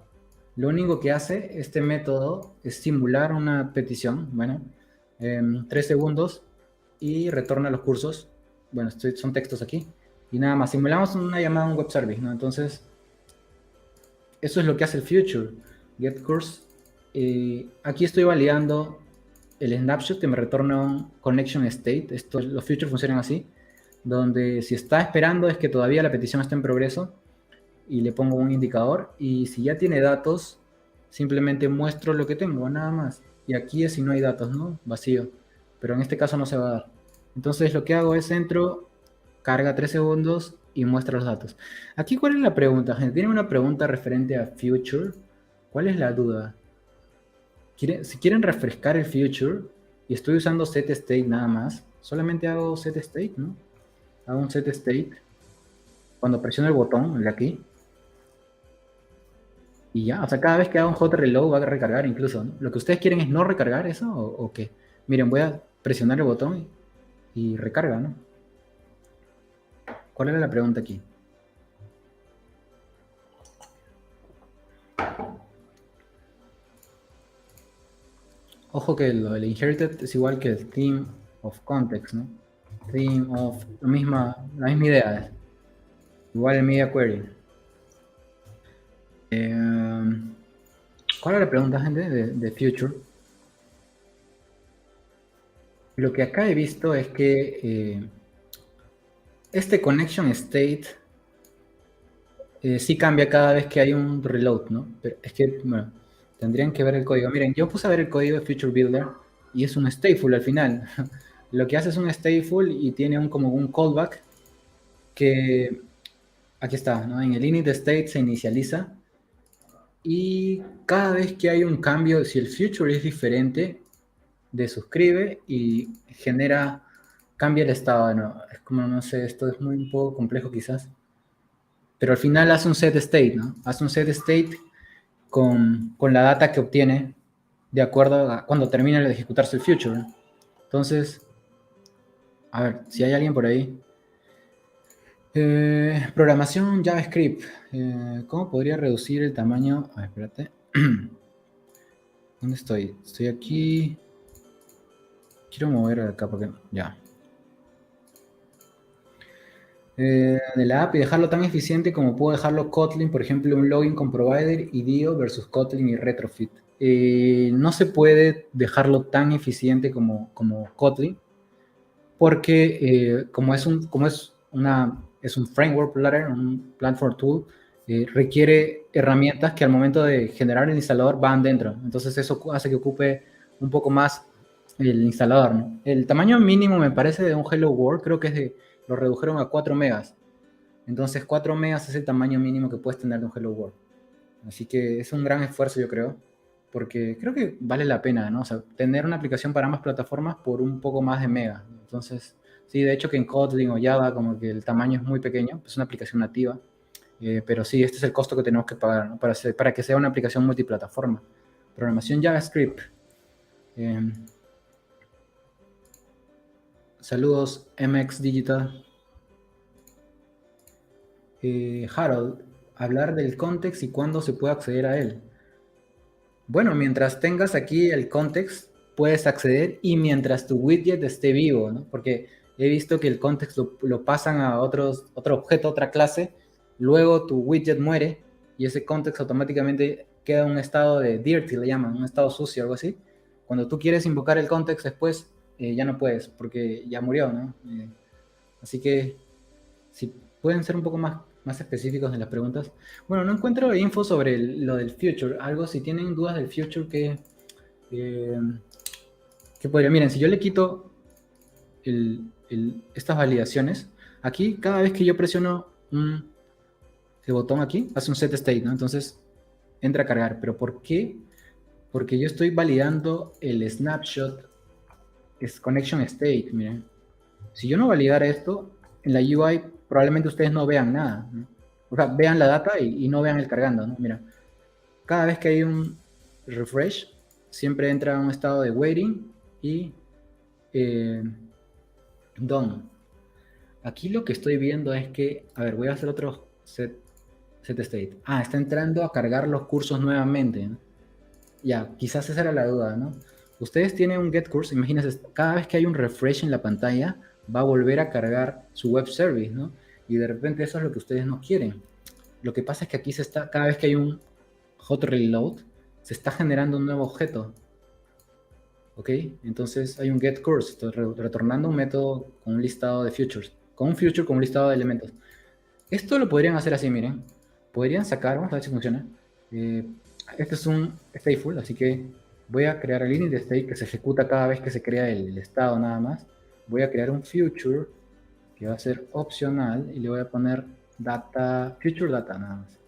Lo único que hace este método es simular una petición. Bueno, 3 segundos y retorna los cursos. Bueno, son textos aquí. Y nada más, simulamos una llamada a un web service, ¿no? Entonces, eso es lo que hace el future. Get course. Aquí estoy validando el snapshot que me retorna un connection state. Los futures funcionan así, donde si está esperando es que todavía la petición está en progreso y le pongo un indicador, y si ya tiene datos, simplemente muestro lo que tengo, nada más. Y aquí es si no hay datos, ¿no? Vacío. Pero en este caso no se va a dar. Entonces lo que hago es entro, carga 3 segundos y muestra los datos. Aquí, ¿cuál es la pregunta, gente? ¿Tienen una pregunta referente a future? ¿Cuál es la duda? Si quieren refrescar el future y estoy usando set state nada más, solamente hago set state, ¿no? Hago un set state cuando presiono el botón, el de aquí, y ya, o sea, cada vez que hago un hot reload va a recargar incluso, ¿no? Lo que ustedes quieren es no recargar eso, o qué. Miren, voy a presionar el botón y recarga, ¿no? ¿Cuál era la pregunta aquí? Ojo que el inherited es igual que el theme of context, ¿no? Theme of, la misma idea. Igual el media query. ¿Cuál era la pregunta, gente, de future? Lo que acá he visto es que este connection state sí cambia cada vez que hay un reload, ¿no? Pero es que, bueno, tendrían que ver el código. Miren, yo puse a ver el código de Future Builder y es un stateful al final. Lo que hace es un stateful y tiene como un callback que, aquí está, ¿no? En el init state se inicializa y cada vez que hay un cambio, si el future es diferente, desuscribe y cambia el estado, ¿no? Es como, no sé, esto es un poco complejo quizás. Pero al final hace un set state, ¿no? Hace un set state con la data que obtiene de acuerdo a cuando termine de ejecutarse el future, ¿no? Entonces, a ver, si hay alguien por ahí. Programación JavaScript. ¿Cómo podría reducir el tamaño? A ver, espérate. ¿Dónde estoy? Estoy aquí. Quiero mover acá porque... Ya. De la API, dejarlo tan eficiente como puedo dejarlo Kotlin, por ejemplo, un login con provider y Dio versus Kotlin y retrofit. No se puede dejarlo tan eficiente como Kotlin, porque como es un framework ladder, un platform tool, requiere herramientas que al momento de generar el instalador van dentro. Entonces eso hace que ocupe un poco más el instalador, ¿no? El tamaño mínimo me parece de un Hello World, creo que lo redujeron a 4 megas. Entonces 4 megas es el tamaño mínimo que puedes tener de un Hello World. Así que es un gran esfuerzo, yo creo, porque creo que vale la pena, ¿no? O sea, tener una aplicación para ambas plataformas por un poco más de mega. Entonces, sí, de hecho que en Kotlin o Java como que el tamaño es muy pequeño, es una aplicación nativa, pero sí, este es el costo que tenemos que pagar, ¿no? Para que sea una aplicación multiplataforma. Programación JavaScript. Saludos, MX Digital. Harold, hablar del context y cuándo se puede acceder a él. Bueno, mientras tengas aquí el context, puedes acceder y mientras tu widget esté vivo, ¿no? Porque he visto que el context lo pasan a otro objeto, otra clase, luego tu widget muere y ese context automáticamente queda en un estado de dirty, le llaman, un estado sucio, algo así. Cuando tú quieres invocar el context después, ya no puedes porque ya murió, ¿no? Así que si pueden ser un poco más específicos en las preguntas. Bueno, no encuentro info sobre lo del future. Algo, si tienen dudas del future, que podría... Miren, si yo le quito estas validaciones, aquí cada vez que yo presiono el botón aquí, hace un set state, ¿no? Entonces entra a cargar. ¿Pero por qué? Porque yo estoy validando el snapshot, es connection state, miren. Si yo no validara esto, en la UI probablemente ustedes no vean nada, ¿no? O sea, vean la data y no vean el cargando, ¿no? Mira, cada vez que hay un refresh, siempre entra a un estado de waiting y done. Aquí lo que estoy viendo es que, a ver, voy a hacer otro set state. Ah, está entrando a cargar los cursos nuevamente, ¿no? Ya, quizás esa era la duda, ¿no? ustedes tienen un getCourse, imagínense, cada vez que hay un refresh en la pantalla, va a volver a cargar su web service, ¿no? Y de repente eso es lo que ustedes no quieren. Lo que pasa es que aquí cada vez que hay un hot reload, se está generando un nuevo objeto. ¿Ok? Entonces hay un getCourse, estoy retornando un método con un listado de futures, con un future con un listado de elementos. Esto lo podrían hacer así, miren. Podrían sacar, vamos a ver si funciona. Este es un stateful, así que voy a crear el init state que se ejecuta cada vez que se crea el estado nada más. Voy a crear un future que va a ser opcional y le voy a poner data, future data nada más.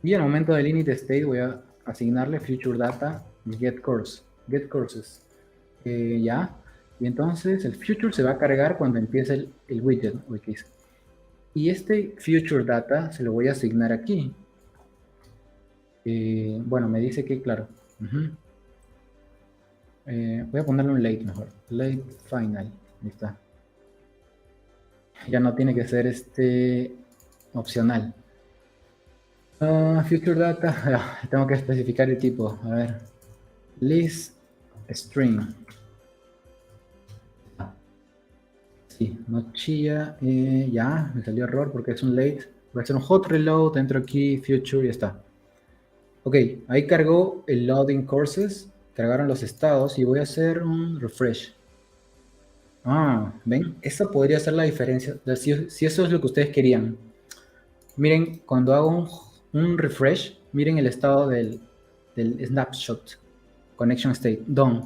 Y en el momento del init state voy a asignarle future data get courses. Ya. Y entonces el future se va a cargar cuando empiece el widget. Y este future data se lo voy a asignar aquí. Bueno, me dice que, claro. Voy a ponerle un late mejor. Late final. Ahí está. Ya no tiene que ser opcional. Future data. Tengo que especificar el tipo. A ver. List string. Sí, no chilla. Ya, me salió error porque es un late. Voy a hacer un hot reload. Entro aquí, future y ya está. Ok, ahí cargó el loading courses. Cargaron los estados y voy a hacer un refresh. ¿Ven? Esa podría ser la diferencia. Si eso es lo que ustedes querían. Miren, cuando hago un refresh, miren el estado del snapshot. Connection state, done.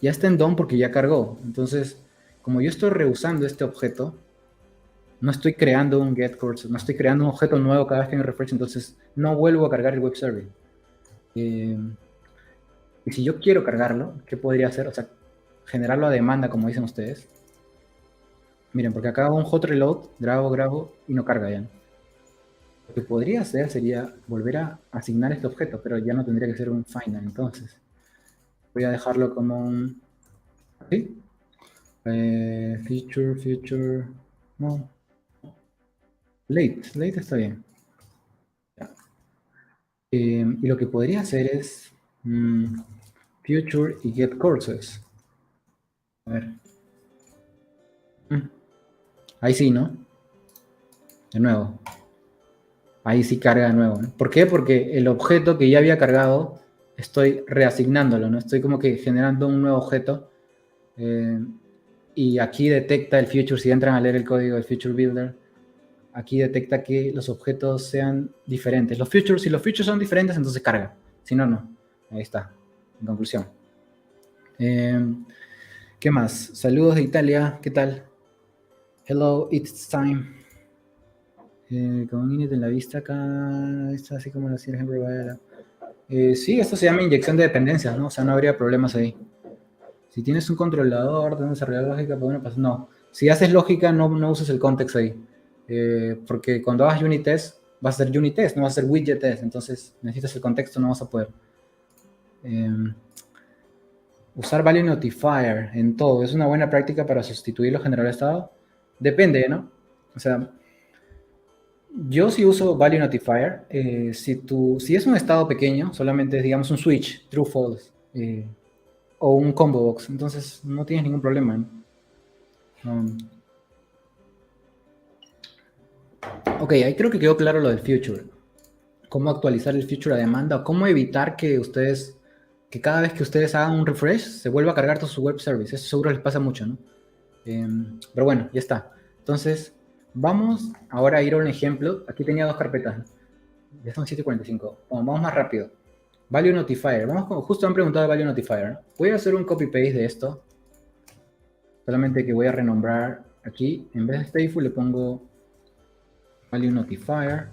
Ya está en done porque ya cargó. Entonces, como yo estoy reusando este objeto, no estoy creando un getCourse, no estoy creando un objeto nuevo cada vez que me refresh, entonces no vuelvo a cargar el web service. Y si yo quiero cargarlo, ¿qué podría hacer? O sea, generarlo a demanda, como dicen ustedes. Miren, porque acá hago un hot reload, grabo y no carga ya. Lo que podría hacer sería volver a asignar este objeto, pero ya no tendría que ser un final, entonces. Voy a dejarlo como un... ¿Sí? Future... No. Late está bien. Ya. Y lo que podría hacer es... future y get courses. A ver. Ahí sí, ¿no? De nuevo. Ahí sí carga de nuevo. ¿No? ¿Por qué? Porque el objeto que ya había cargado, estoy reasignándolo, ¿no? Estoy como que generando un nuevo objeto. Y aquí detecta el future, si entran a leer el código del Future Builder, aquí detecta que los objetos sean diferentes. Si los futures son diferentes, entonces carga. Si no, no. Ahí está. En conclusión. ¿Qué más? Saludos de Italia. ¿Qué tal? Hello, it's time. Con un init en la vista acá, está así como lo hacía el ejemplo. Sí, esto se llama inyección de dependencias, ¿no? O sea, no habría problemas ahí. Si tienes un controlador de desarrollar lógica, pues bueno, pues no. Si haces lógica, no uses el context ahí. Porque cuando hagas unit test, vas a hacer unit test, no vas a hacer widget test. Entonces necesitas el contexto, no vas a poder. Usar value notifier en todo. ¿Es una buena práctica para sustituir los generadores de estado? Depende, ¿no? O sea, yo sí uso value notifier. Si es un estado pequeño, solamente es, digamos, un switch, true, false, o un combo box, entonces no tienes ningún problema, ¿no? Ok, ahí creo que quedó claro lo del future. Cómo actualizar el future a demanda, o cómo evitar que cada vez que ustedes hagan un refresh, se vuelva a cargar todo su web service. Eso seguro les pasa mucho, ¿no? Pero bueno, ya está. Entonces, vamos ahora a ir a un ejemplo. Aquí tenía dos carpetas. Ya son 7:45. Vamos más rápido. Value Notifier. Justo han preguntado de Value Notifier. Voy a hacer un copy-paste de esto. Solamente que voy a renombrar aquí. En vez de stateful le pongo Value Notifier.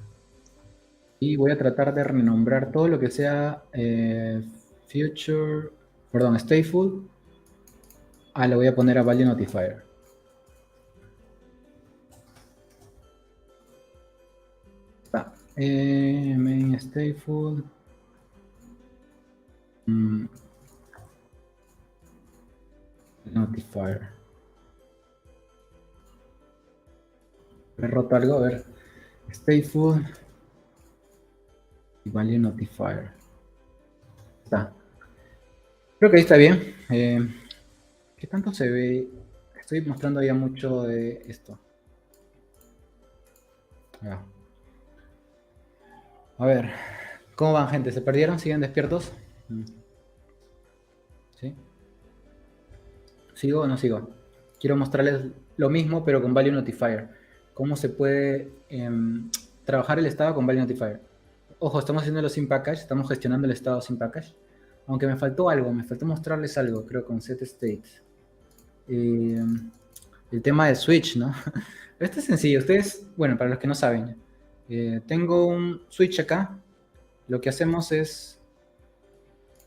Y voy a tratar de renombrar todo lo que sea stateful. Le voy a poner a Value Notifier. Está. Main stateful. Notifier. Me he roto algo, a ver. Stateful y value notifier. Está. Creo que ahí está bien. ¿Qué tanto se ve? Estoy mostrando ya mucho de esto. Ya. A ver, ¿cómo van, gente? ¿Se perdieron? ¿Siguen despiertos? ¿Sí? ¿Sigo o no sigo? Quiero mostrarles lo mismo, pero con Value Notifier. Cómo se puede trabajar el estado con Value Notifier. Ojo, estamos haciéndolo sin package, estamos gestionando el estado sin package. Aunque me faltó algo, me faltó mostrarles algo, creo, con set state. El tema del switch, ¿no? Esto es sencillo. Ustedes, bueno, para los que no saben, tengo un switch acá. Lo que hacemos es,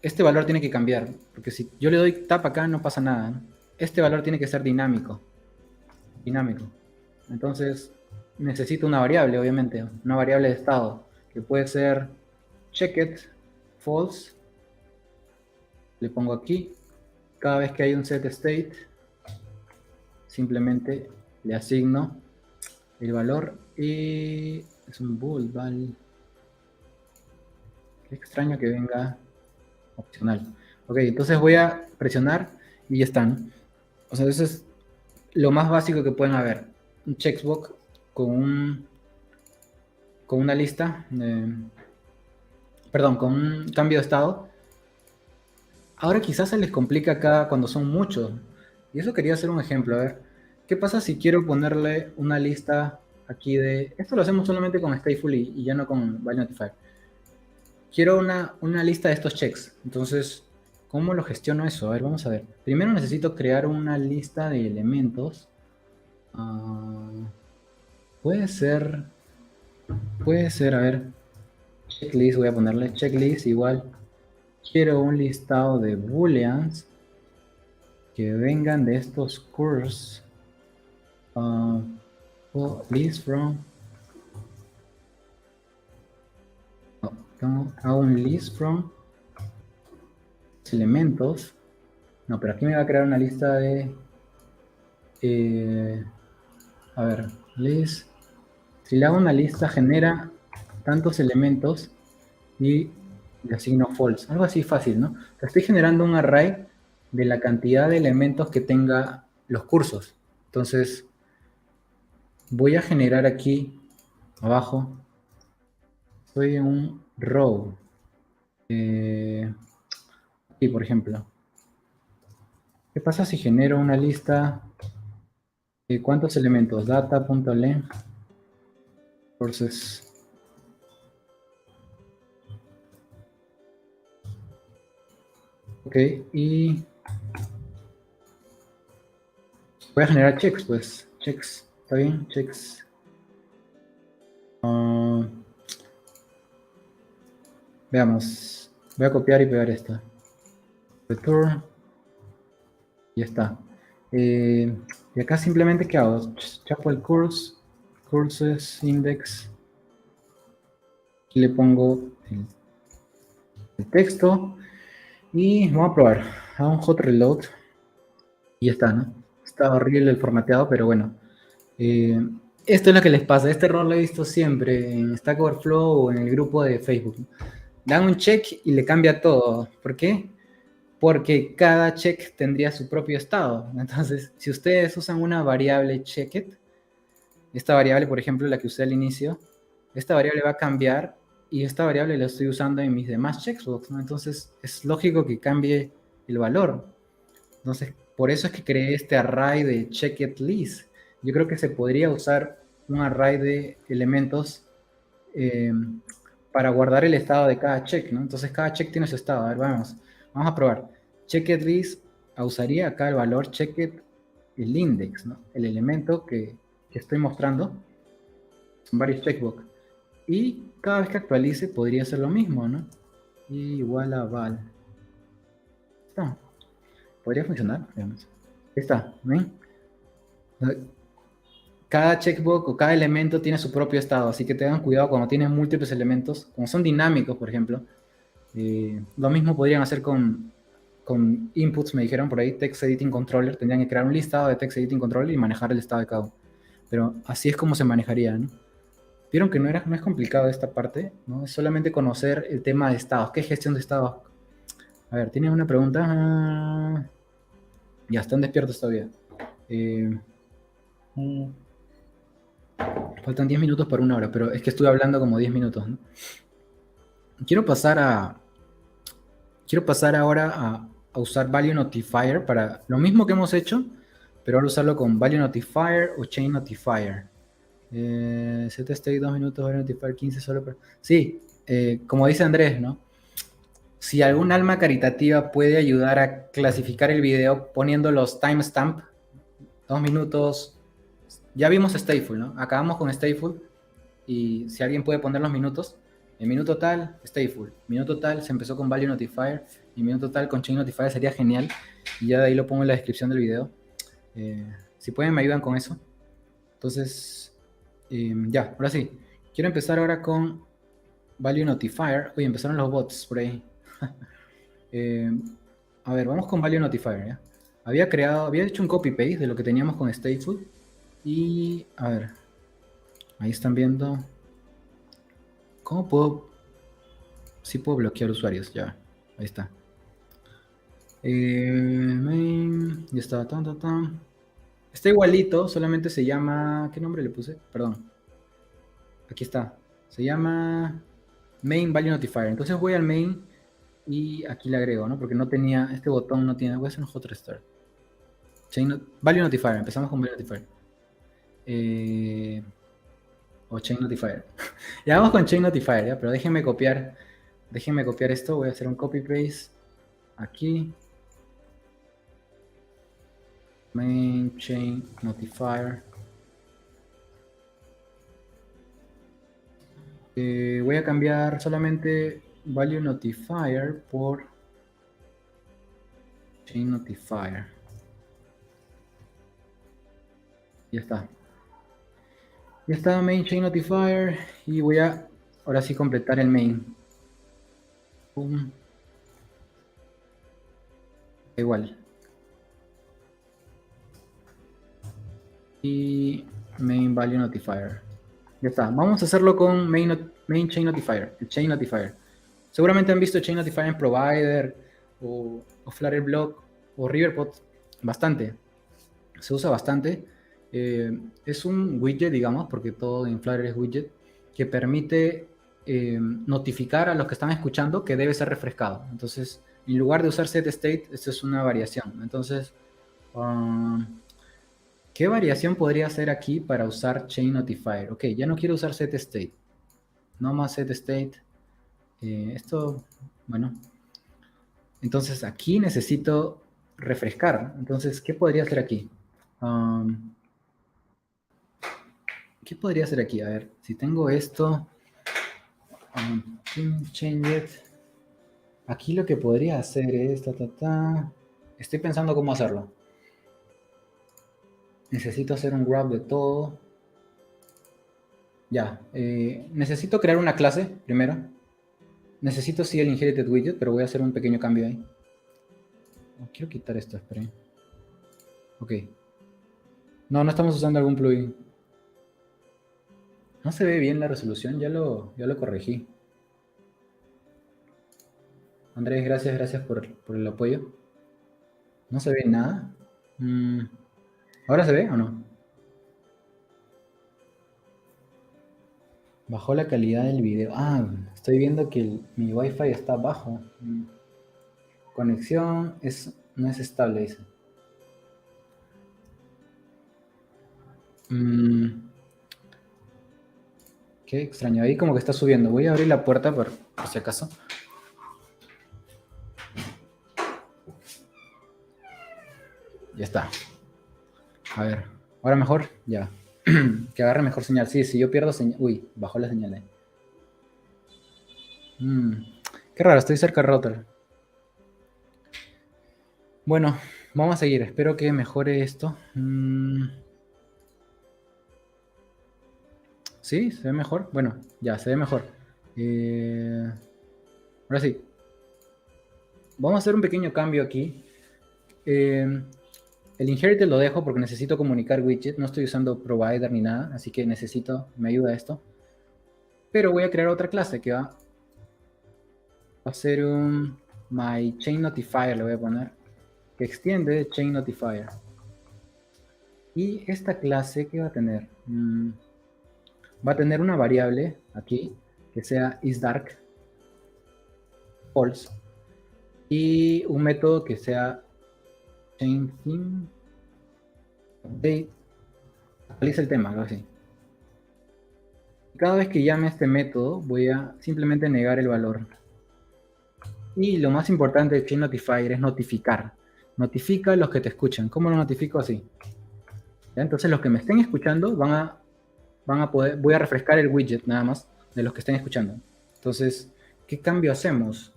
este valor tiene que cambiar, porque si yo le doy tap acá no pasa nada, ¿no? Este valor tiene que ser dinámico. Dinámico. Entonces, necesito una variable, obviamente, una variable de estado, que puede ser checked, false. Le pongo aquí. Cada vez que hay un set state, simplemente le asigno el valor y es un bool, ¿vale? Qué extraño que venga opcional. Ok, entonces voy a presionar y ya están. O sea, eso es lo más básico que pueden haber. Un checkbox con una lista, perdón, con un cambio de estado. Ahora quizás se les complica acá cuando son muchos. Y eso quería hacer un ejemplo. A ver, ¿qué pasa si quiero ponerle una lista aquí de... Esto lo hacemos solamente con Stateful y ya no con Value Notifier. Quiero una lista de estos checks. Entonces, ¿cómo lo gestiono eso? A ver, vamos a ver. Primero necesito crear una lista de elementos. Puede ser, a ver, checklist, voy a ponerle checklist igual. Quiero un listado de booleans que vengan de estos curves. List from. Hago un list from elementos. No, pero aquí me va a crear una lista de. A ver, list. Si le hago una lista, genera tantos elementos y le asigno false. Algo así fácil, ¿no? Estoy generando un array de la cantidad de elementos que tenga los cursos. Entonces, voy a generar aquí abajo. Estoy en un row. Aquí, por ejemplo. ¿Qué pasa si genero una lista de cuántos elementos? Data.length courses. Ok, y voy a generar checks, pues. Checks, ¿está bien? Checks. Veamos. Voy a copiar y pegar esta. Return. Ya está. Y acá simplemente, ¿qué hago? Chapo el course. Courses, index. Aquí le pongo el texto. Y vamos a probar. Hago un hot reload. Y ya está, ¿no? Está horrible el formateado, pero bueno. Esto es lo que les pasa. Este error lo he visto siempre en Stack Overflow o en el grupo de Facebook. Dan un check y le cambia todo. ¿Por qué? Porque cada check tendría su propio estado. Entonces, si ustedes usan una variable checked, esta variable, por ejemplo, la que usé al inicio, esta variable va a cambiar y esta variable la estoy usando en mis demás checkbox, ¿no? Entonces, es lógico que cambie el valor. Entonces, por eso es que creé este array de checked list. Yo creo que se podría usar un array de elementos para guardar el estado de cada check, ¿no? Entonces, cada check tiene su estado. A ver, vamos a probar. Checked list, usaría acá el valor checked, el index, ¿no? El elemento que estoy mostrando. Son varios checkbox. Y cada vez que actualice podría ser lo mismo, ¿no? Y igual a val. Está. Podría funcionar, veamos. Ahí está, ¿ven? Cada checkbox o cada elemento tiene su propio estado, así que tengan cuidado cuando tienen múltiples elementos, como son dinámicos, por ejemplo. Lo mismo podrían hacer con inputs, me dijeron por ahí, Text Editing Controller. Tendrían que crear un listado de Text Editing Controller y manejar el estado de cada uno. Pero así es como se manejaría, ¿no? Vieron que no es complicado esta parte, ¿no? Es solamente conocer el tema de estados. ¿Qué es gestión de estados? A ver, ¿tienes una pregunta? Ya, están despiertos todavía. Eh, mm, Faltan 10 minutos para una hora, pero es que estuve hablando como 10 minutos, ¿no? Quiero pasar a, quiero pasar ahora a usar Value Notifier para lo mismo que hemos hecho, pero ahora usarlo con Value Notifier o Chain Notifier. Set state 2 minutos, Value Notifier 15 solo para... Sí, como dice Andrés, ¿no? Si algún alma caritativa puede ayudar a clasificar el video poniendo los timestamp, 2 minutos. Ya vimos Stateful, ¿no? Acabamos con Stateful y si alguien puede poner los minutos, en minuto tal, Stateful, minuto tal se empezó con Value Notifier y minuto tal con Chain Notifier sería genial y ya de ahí lo pongo en la descripción del video. Si pueden me ayudan con eso. Entonces, ya, ahora sí. Quiero empezar ahora con Value Notifier. Uy, empezaron los bots por ahí. A ver, vamos con Value Notifier, ¿ya? Había hecho un copy-paste de lo que teníamos con Stateful. Y, a ver, ahí están viendo. ¿Cómo puedo? Sí puedo bloquear usuarios, ya. Ahí está. Main, ya está, tan, tan. Está igualito, solamente se llama... ¿Qué nombre le puse? Perdón. Aquí está. Se llama Main Value Notifier. Entonces voy al main y aquí le agrego, ¿no? Porque no tenía... Este botón no tiene... Voy a hacer un hot restart. Value Notifier. Empezamos con Value Notifier. O Chain Notifier. Ya vamos con Chain Notifier, ¿ya? Pero déjenme copiar esto. Voy a hacer un copy paste aquí. Main Chain Notifier. Voy a cambiar solamente Value Notifier por Chain Notifier. Ya está. Ya está Main Chain Notifier y voy a ahora sí completar el main. Pum. Igual. Y Main Value Notifier. Ya está. Vamos a hacerlo con main Chain Notifier. El Chain Notifier. Seguramente han visto Chain Notifier en Provider o Flutter Block o Riverpod. Bastante. Se usa bastante. Es un widget, digamos, porque todo en Flutter es widget, que permite notificar a los que están escuchando que debe ser refrescado. Entonces, en lugar de usar setState, esto es una variación. Entonces, ¿qué variación podría hacer aquí para usar Chain Notifier? Ok, ya no quiero usar setState. No más setState. Esto, bueno. Entonces, aquí necesito refrescar. Entonces, ¿qué podría hacer aquí? ¿Qué podría hacer aquí? A ver, si tengo esto, change it. Aquí lo que podría hacer es, estoy pensando cómo hacerlo. Necesito hacer un grab de todo. Ya, necesito crear una clase primero. Necesito sí el inherited widget, pero voy a hacer un pequeño cambio ahí. Oh, quiero quitar esto, esperen. Ok. No estamos usando algún plugin. No se ve bien la resolución, ya lo corregí. Andrés, gracias por el apoyo. No se ve nada. ¿Ahora se ve o no? Bajó la calidad del video. Estoy viendo que mi wifi está bajo. Conexión no es estable, dice. Qué extraño. Ahí como que está subiendo. Voy a abrir la puerta por si acaso. Ya está. A ver. Ahora mejor. Ya. Que agarre mejor señal. Sí, si yo pierdo señal. Uy, bajó la señal ahí. Qué raro, estoy cerca del router. Bueno, vamos a seguir. Espero que mejore esto. ¿Sí? ¿Se ve mejor? Bueno, ya, se ve mejor. Ahora sí. Vamos a hacer un pequeño cambio aquí. El inherited lo dejo porque necesito comunicar widget. No estoy usando provider ni nada, así que me ayuda esto. Pero voy a crear otra clase que va a ser un my chain notifier le voy a poner, que extiende chain notifier. Y esta clase, ¿qué va a tener? Va a tener una variable aquí, que sea isDark, false, y un método que sea chainTheme, update, actualiza el tema, algo así. Cada vez que llame a este método, voy a simplemente negar el valor. Y lo más importante de chainNotifier es notificar. Notifica a los que te escuchan. ¿Cómo lo notifico? Así. ¿Ya? Entonces los que me estén escuchando van a poder, voy a refrescar el widget nada más de los que estén escuchando. Entonces, ¿qué cambio hacemos?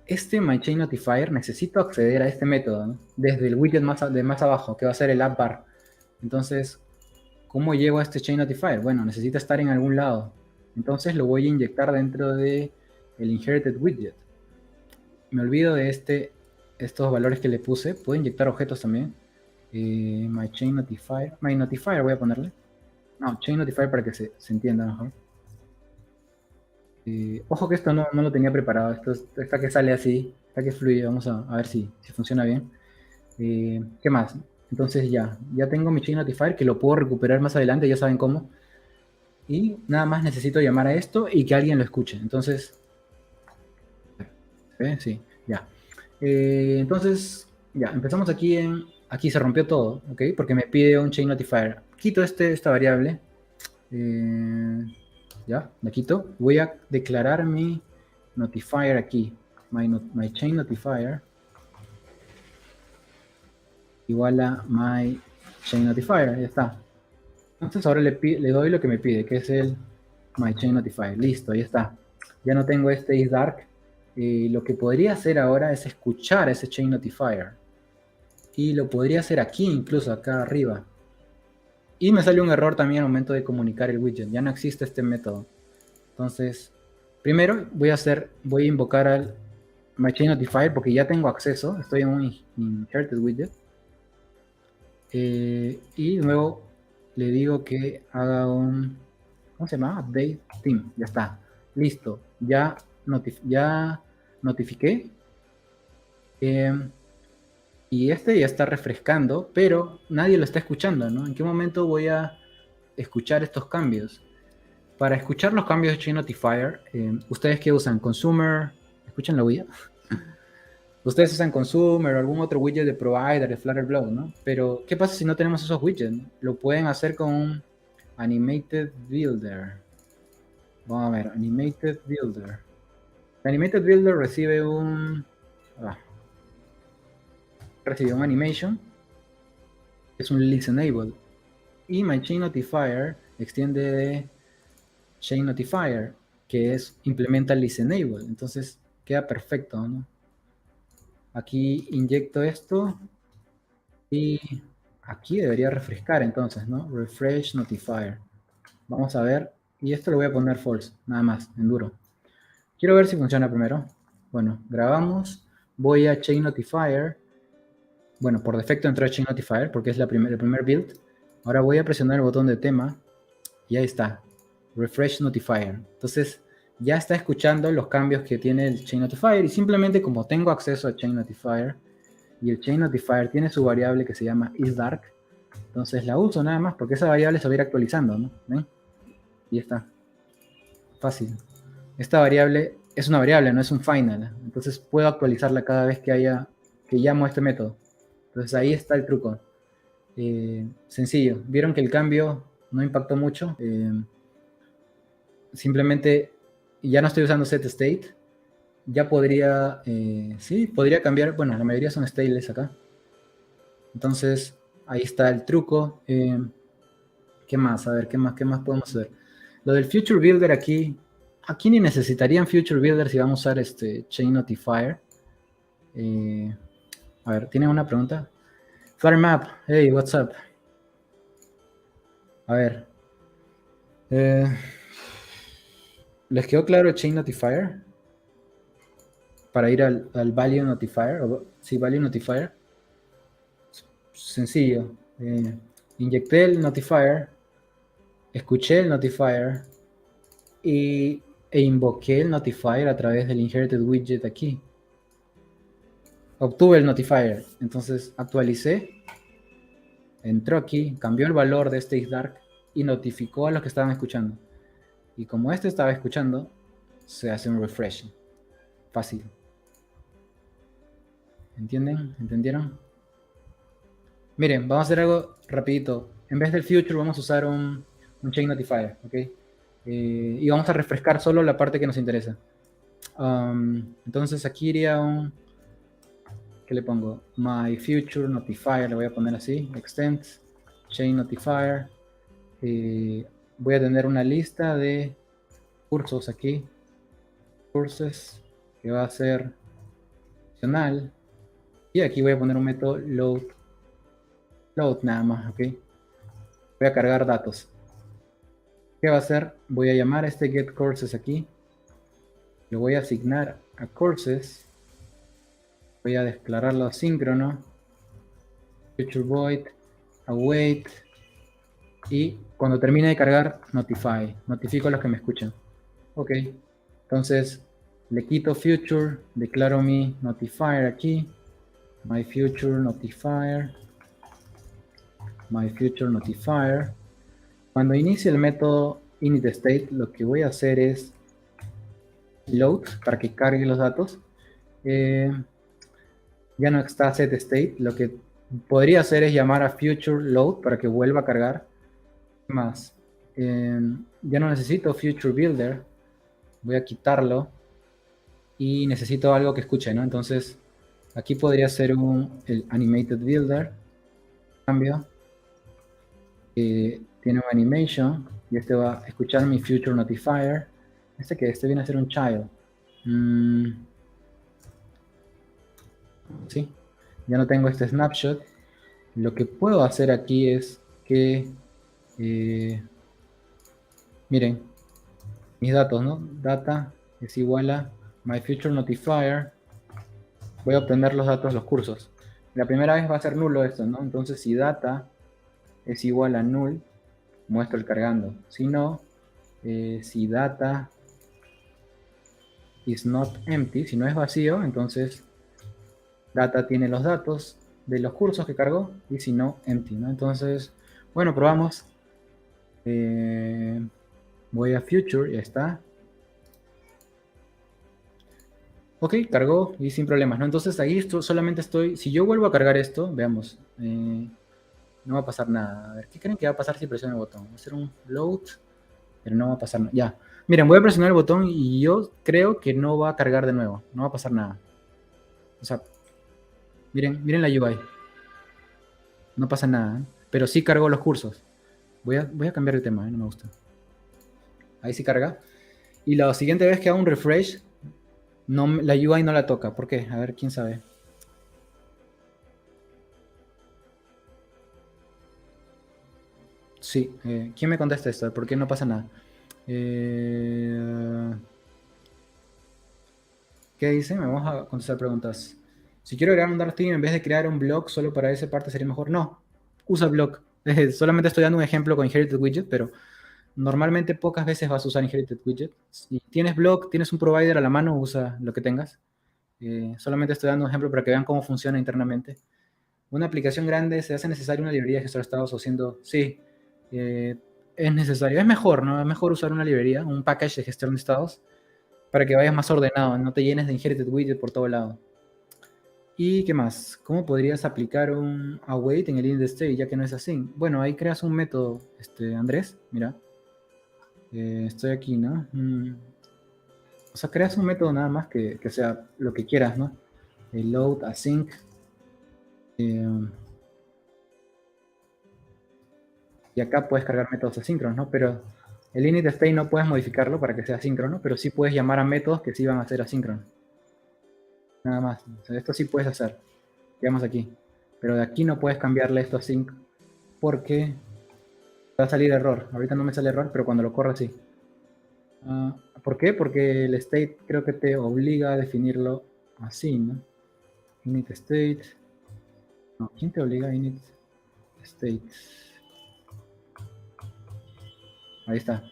Este MyChainNotifier necesito acceder a este método, ¿no? Desde el widget de más abajo, que va a ser el app bar. Entonces, ¿cómo llego a este chainNotifier? Bueno, necesita estar en algún lado. Entonces lo voy a inyectar dentro de el inherited widget. Me olvido de estos valores que le puse. Puedo inyectar objetos también. MyNotifier voy a ponerle. No, chainNotifier para que se entienda mejor. Ojo que esto no lo tenía preparado. Esta que sale así, esta que fluye. Vamos a ver si funciona bien. ¿Qué más? Entonces ya tengo mi chainNotifier que lo puedo recuperar más adelante, ya saben cómo. Y nada más necesito llamar a esto y que alguien lo escuche. Entonces, sí, ya. Entonces, ya, empezamos aquí aquí se rompió todo, ¿ok? Porque me pide un chainNotifier. Quito esta variable. Ya, la quito. Voy a declarar mi notifier aquí. My chainNotifier igual a my chainNotifier, ya está. Entonces ahora le doy lo que me pide, que es el MyChainNotifier. Listo, ahí está. Ya no tengo este isDark. Lo que podría hacer ahora es escuchar ese chainNotifier. Y lo podría hacer aquí, incluso acá arriba. Y me sale un error también al momento de comunicar el widget. Ya no existe este método. Entonces, primero voy a invocar al MyChainNotifier porque ya tengo acceso. Estoy en un inherited widget. Y luego le digo que haga un, ¿cómo se llama? Update theme. Ya está. Listo. Ya notifiqué. Y este ya está refrescando, pero nadie lo está escuchando, ¿no? ¿En qué momento voy a escuchar estos cambios? Para escuchar los cambios de chainNotifier, ¿ustedes qué usan? ¿Consumer? ¿Escuchan la huella? Ustedes usan Consumer o algún otro widget de Provider, de Flutterblow, ¿no? Pero, ¿qué pasa si no tenemos esos widgets? Lo pueden hacer con un Animated Builder. Vamos a ver, Animated Builder. Animated Builder recibe un animation, es un listenable. Y my chainNotifier extiende de chainNotifier, que implementa listenable. Entonces queda perfecto, ¿no? Aquí inyecto esto y aquí debería refrescar entonces, ¿no? Refresh notifier. Vamos a ver. Y esto lo voy a poner false, nada más, en duro. Quiero ver si funciona primero. Bueno, grabamos. Voy a chainNotifier. Bueno, por defecto entró a chainNotifier porque es el primer build. Ahora voy a presionar el botón de tema y ahí está. Refresh Notifier. Entonces ya está escuchando los cambios que tiene el chainNotifier y simplemente como tengo acceso a chainNotifier y el chainNotifier tiene su variable que se llama isDark, entonces la uso nada más porque esa variable se va a ir actualizando, ¿no? ¿Ven? Y ya está. Fácil. Esta variable es una variable, no es un final. Entonces puedo actualizarla cada vez que llamo a este método. Entonces ahí está el truco. Sencillo. Vieron que el cambio no impactó mucho. Simplemente ya no estoy usando setState. Ya podría, sí, podría cambiar. Bueno, la mayoría son stateless acá. Entonces ahí está el truco. ¿Qué más? A ver, ¿qué más podemos hacer? Lo del Future Builder aquí ni necesitarían Future Builder si vamos a usar este chainNotifier. A ver, ¿tienen una pregunta? FlutterMap, hey, what's up? A ver. ¿Les quedó claro el chainNotifier? Para ir al Value Notifier. Sí, Value Notifier. Sencillo. Inyecté el Notifier. Escuché el Notifier. E invoqué el Notifier a través del Inherited Widget aquí. obtuve el notifier. Entonces actualicé, entró aquí, cambió el valor de este isDark y notificó a los que estaban escuchando. Y como este estaba escuchando, se hace un refresh. Fácil. ¿Entienden? ¿Entendieron? Miren, vamos a hacer algo rapidito. En vez del future vamos a usar un chain notifier, ¿ok? Y vamos a refrescar solo la parte que nos interesa. Entonces aquí iría un... ¿Qué le pongo? My future notifier, le voy a poner así. Extend, chain notifier. Voy a tener una lista de cursos aquí. Courses, que va a ser opcional. Y aquí voy a poner un método load nada más, ¿ok? Voy a cargar datos. ¿Qué va a hacer? Voy a llamar a este getCourses aquí. Lo voy a asignar a courses. Voy a declararlo asíncrono. Future void, await. Y cuando termine de cargar, notify. Notifico a los que me escuchan. Ok. Entonces, le quito future. Declaro mi notifier aquí. My future notifier. My future notifier. Cuando inicie el método initState, lo que voy a hacer es load para que cargue los datos. Ya no está setState. Lo que podría hacer es llamar a future load para que vuelva a cargar. ¿Qué más? Ya no necesito future builder. Voy a quitarlo. Y necesito algo que escuche, ¿no? Entonces, aquí podría ser el animated builder. Cambio. Tiene un animation. Y este va a escuchar mi future notifier. Este viene a ser un child. ¿Sí? Ya no tengo este snapshot. Lo que puedo hacer aquí es que, miren, mis datos, ¿no? Data es igual a my future notifier. Voy a obtener los datos de los cursos. La primera vez va a ser nulo esto, ¿no? Entonces, si data es igual a null, muestro el cargando. Si no, si data is not empty, si no es vacío, entonces data tiene los datos de los cursos que cargó, y si no, empty, ¿no? Entonces, bueno, probamos. Voy a future, ya está. Ok, cargó y sin problemas, ¿no? Entonces ahí solamente estoy, si yo vuelvo a cargar esto, veamos, no va a pasar nada. A ver, ¿qué creen que va a pasar si presiono el botón? Va a ser un load, pero no va a pasar nada. Ya, miren, voy a presionar el botón y yo creo que no va a cargar de nuevo, no va a pasar nada. O sea, miren la UI. No pasa nada, ¿eh? Pero sí cargó los cursos. Voy a cambiar el tema, no me gusta. Ahí sí carga. Y la siguiente vez que haga un refresh, la UI no la toca. ¿Por qué? A ver, quién sabe. Sí, ¿quién me contesta esto? ¿Por qué no pasa nada? ¿Qué dice? Vamos a contestar preguntas. Si quiero agregar un Dark Theme en vez de crear un blog solo para esa parte sería mejor. No, usa blog. Solamente estoy dando un ejemplo con Inherited Widget, pero normalmente pocas veces vas a usar Inherited Widget. Si tienes blog, tienes un provider a la mano, usa lo que tengas. Solamente estoy dando un ejemplo para que vean cómo funciona internamente. Una aplicación grande se hace necesaria una librería de gestor de estados o siendo... Sí, es necesario. Es mejor, ¿no? Es mejor usar una librería, un package de gestión de estados para que vayas más ordenado, no te llenes de inherited widget por todo lado. ¿Y qué más? ¿Cómo podrías aplicar un await en el init state ya que no es así? Bueno, ahí creas un método, Andrés, mira. Estoy aquí, ¿no? O sea, creas un método nada más que sea lo que quieras, ¿no? El load, async. Y acá puedes cargar métodos asíncronos, ¿no? Pero el init state no puedes modificarlo para que sea asíncrono, pero sí puedes llamar a métodos que sí van a ser asíncronos. Nada más. O sea, esto sí puedes hacer. Digamos aquí. Pero de aquí no puedes cambiarle esto a sync porque va a salir error. Ahorita no me sale error, pero cuando lo corra sí. ¿Por qué? Porque el state creo que te obliga a definirlo así, ¿no? Init state. No, ¿quién te obliga a init state? Ahí está.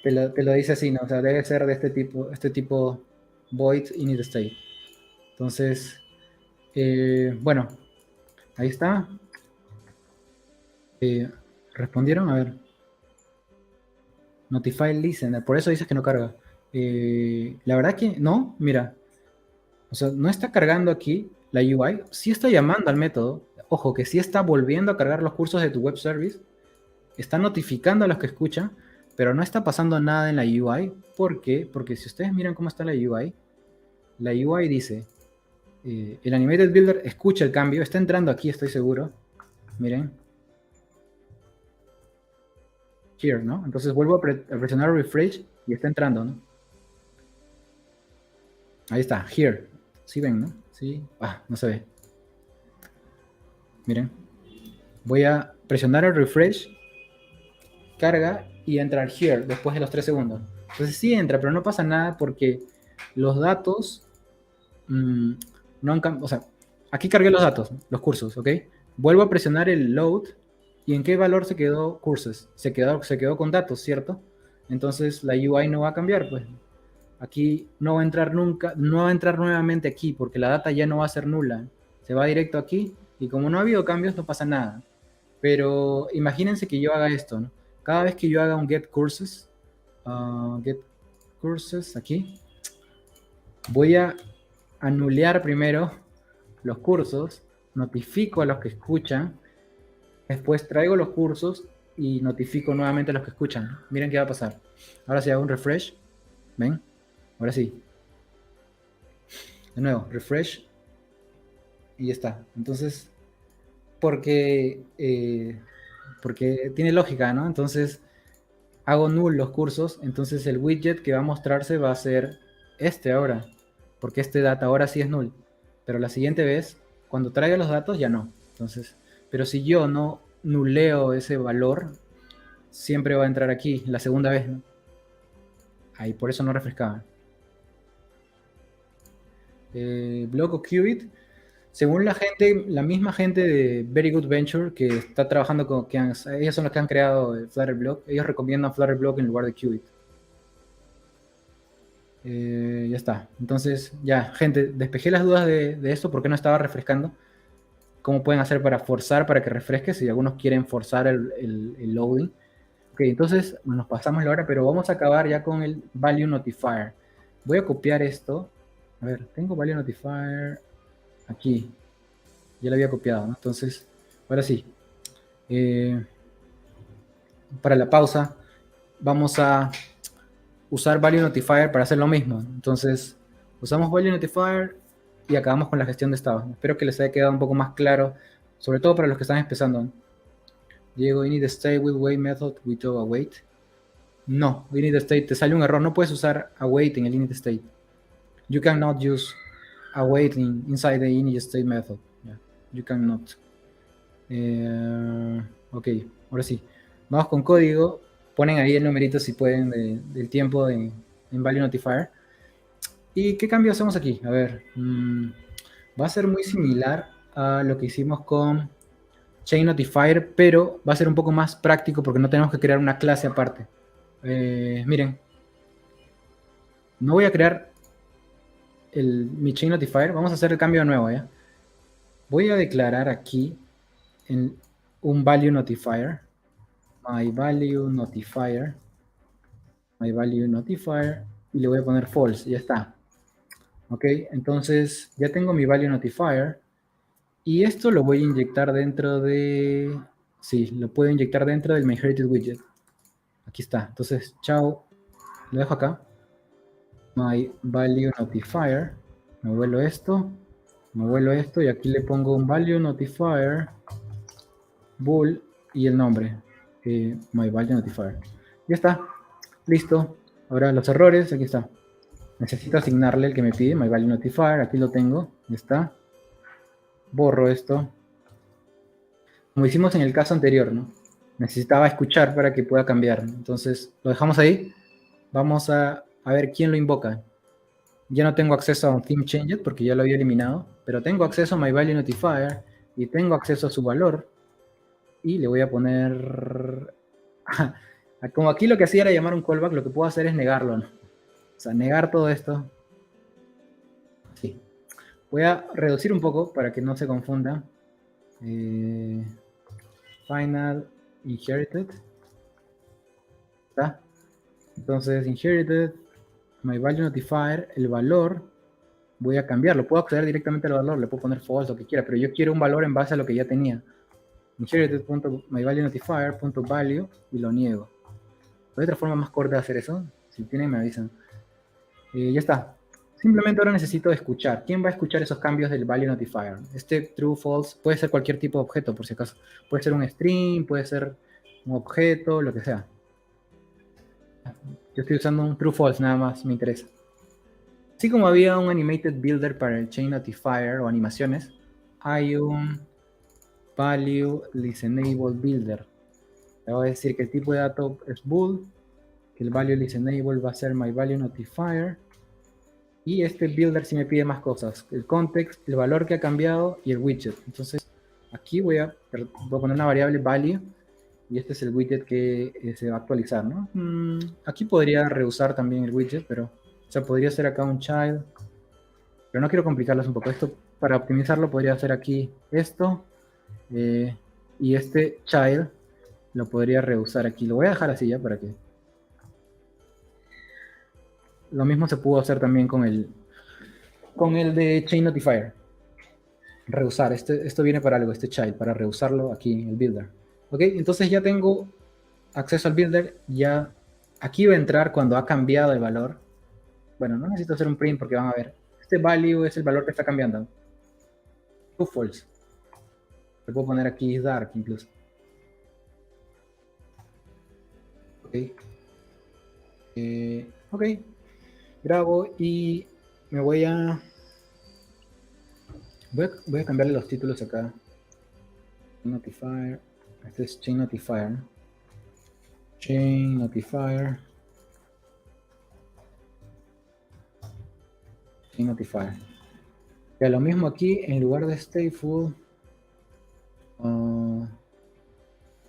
Te lo dice así, ¿no? O sea, debe ser de este tipo void init state. Entonces, Bueno, ahí está. ¿Respondieron? A ver. Notify Listener. Por eso dices que no carga. La verdad que no, mira. O sea, no está cargando aquí la UI. Sí está llamando al método. Ojo, que sí está volviendo a cargar los cursos de tu web service. Está notificando a los que escuchan, pero no está pasando nada en la UI. ¿Por qué? Porque si ustedes miran cómo está la UI dice, el Animated Builder escucha el cambio, está entrando aquí, estoy seguro. Miren. Here, ¿no? Entonces vuelvo a presionar refresh y está entrando, ¿no? Ahí está, here. ¿Sí ven, no? Sí. Ah, no se ve. Miren. Voy a presionar el refresh, carga y entra al here después de los 3 segundos. Entonces sí entra, pero no pasa nada porque los datos no han cambiado. O sea, aquí cargué los datos, los cursos, ¿ok? Vuelvo a presionar el load y ¿en qué valor se quedó cursos? Se quedó con datos, ¿cierto? Entonces la UI no va a cambiar, pues. Aquí no va a entrar nunca, no va a entrar nuevamente aquí porque la data ya no va a ser nula. Se va directo aquí y como no ha habido cambios no pasa nada. Pero imagínense que yo haga esto, ¿no? Cada vez que yo haga un get courses aquí, voy a anulear primero los cursos, notifico a los que escuchan, después traigo los cursos y notifico nuevamente a los que escuchan. Miren qué va a pasar. Ahora si hago un refresh, ¿ven? Ahora sí. De nuevo, refresh y ya está. Entonces, porque tiene lógica, ¿no? Entonces, hago null los cursos, entonces el widget que va a mostrarse va a ser este ahora, porque este data ahora sí es null, pero la siguiente vez, cuando traiga los datos, ya no. Entonces, pero si yo no nuleo ese valor, siempre va a entrar aquí, la segunda vez, ¿no? Ahí, por eso no refrescaba. Block o Qubit, según la misma gente de Very Good Venture que está trabajando con, ellos son los que han creado Flutterblock, ellos recomiendan Flutterblock en lugar de Qubit. Ya está. Entonces, ya, gente, despejé las dudas de esto, porque no estaba refrescando. ¿Cómo pueden hacer para forzar para que refresque si algunos quieren forzar el loading? Ok, entonces nos pasamos la hora, pero vamos a acabar ya con el Value Notifier. Voy a copiar esto. A ver, tengo Value Notifier aquí. Ya lo había copiado, ¿no? Entonces, ahora sí. Para la pausa, vamos a usar Value Notifier para hacer lo mismo. Entonces, usamos Value Notifier y acabamos con la gestión de estados. Espero que les haya quedado un poco más claro, sobre todo para los que están empezando. Diego, you need to stay with wait method without await. No, init state, te sale un error. No puedes usar await en el init state. You cannot use await inside the init state method. Yeah, you cannot. Ok, ahora sí. Vamos con código. Ponen ahí el numerito si pueden del tiempo en Value Notifier. ¿Y qué cambio hacemos aquí? A ver, va a ser muy similar a lo que hicimos con Chain Notifier, pero va a ser un poco más práctico porque no tenemos que crear una clase aparte. Miren, no voy a crear mi Chain Notifier, vamos a hacer el cambio de nuevo, ¿ya? Voy a declarar aquí en un Value Notifier, my value notifier, y le voy a poner false, ya está. Ok, entonces ya tengo mi Value Notifier, y esto lo voy a inyectar dentro de... Sí, lo puedo inyectar dentro del MyHeritage Aquí está. Entonces, chao. Lo dejo acá. My value notifier. Me vuelo esto. Y aquí le pongo un value notifier. Bool y el nombre. My value notifier. Ya está. Listo. Ahora los errores. Aquí está. Necesito asignarle el que me pide. My value notifier. Aquí lo tengo. Ya está. Borro esto. Como hicimos en el caso anterior, ¿no? Necesitaba escuchar para que pueda cambiar. Entonces, lo dejamos ahí. Vamos a ver quién lo invoca. Ya no tengo acceso a un theme changer porque ya lo había eliminado, pero tengo acceso a my value notifier y tengo acceso a su valor. Y le voy a poner... Como aquí lo que hacía era llamar un callback, lo que puedo hacer es negarlo, ¿no? O sea, negar todo esto. Sí. Voy a reducir un poco para que no se confunda. Final inherited. ¿Está? Entonces, inherited, my value notifier, el valor, voy a cambiarlo. Puedo acceder directamente al valor, le puedo poner false, lo que quiera, pero yo quiero un valor en base a lo que ya tenía. Inherited.myValueNotifier.value y lo niego. ¿Hay otra forma más corta de hacer eso? Si tienen, me avisan. Ya está. Simplemente ahora necesito escuchar. ¿Quién va a escuchar esos cambios del value notifier? Este true, false, puede ser cualquier tipo de objeto, por si acaso. Puede ser un string, puede ser un objeto, lo que sea. Yo estoy usando un true, false, nada más, me interesa. Así como había un animated builder para el chain notifier o animaciones, hay un value listenable builder. Le voy a decir que el tipo de dato es bool, que el value listenable va a ser my value notifier. Y este builder sí me pide más cosas, el context, el valor que ha cambiado y el widget. Entonces aquí voy a poner una variable value y este es el widget que se va a actualizar, ¿no? Aquí podría reusar también el widget, pero, o sea, podría ser acá un child, pero no quiero complicarlas un poco. Esto, para optimizarlo, podría hacer aquí esto y este child lo podría reusar aquí. Lo voy a dejar así ya para que... Lo mismo se pudo hacer también con el de Chain Notifier. Reusar, esto viene para algo, este child, para reusarlo aquí en el builder. Ok, entonces ya tengo acceso al builder, ya aquí va a entrar cuando ha cambiado el valor. Bueno, no necesito hacer un print porque van a ver, este value es el valor que está cambiando. True, false. Le puedo poner aquí dark incluso. Ok. Ok. Grabo y me voy a... Voy a cambiarle los títulos acá. Notifier. Este es Chain Notifier. Chain Notifier. Chain Notifier. Ya lo mismo aquí, en lugar de stateful,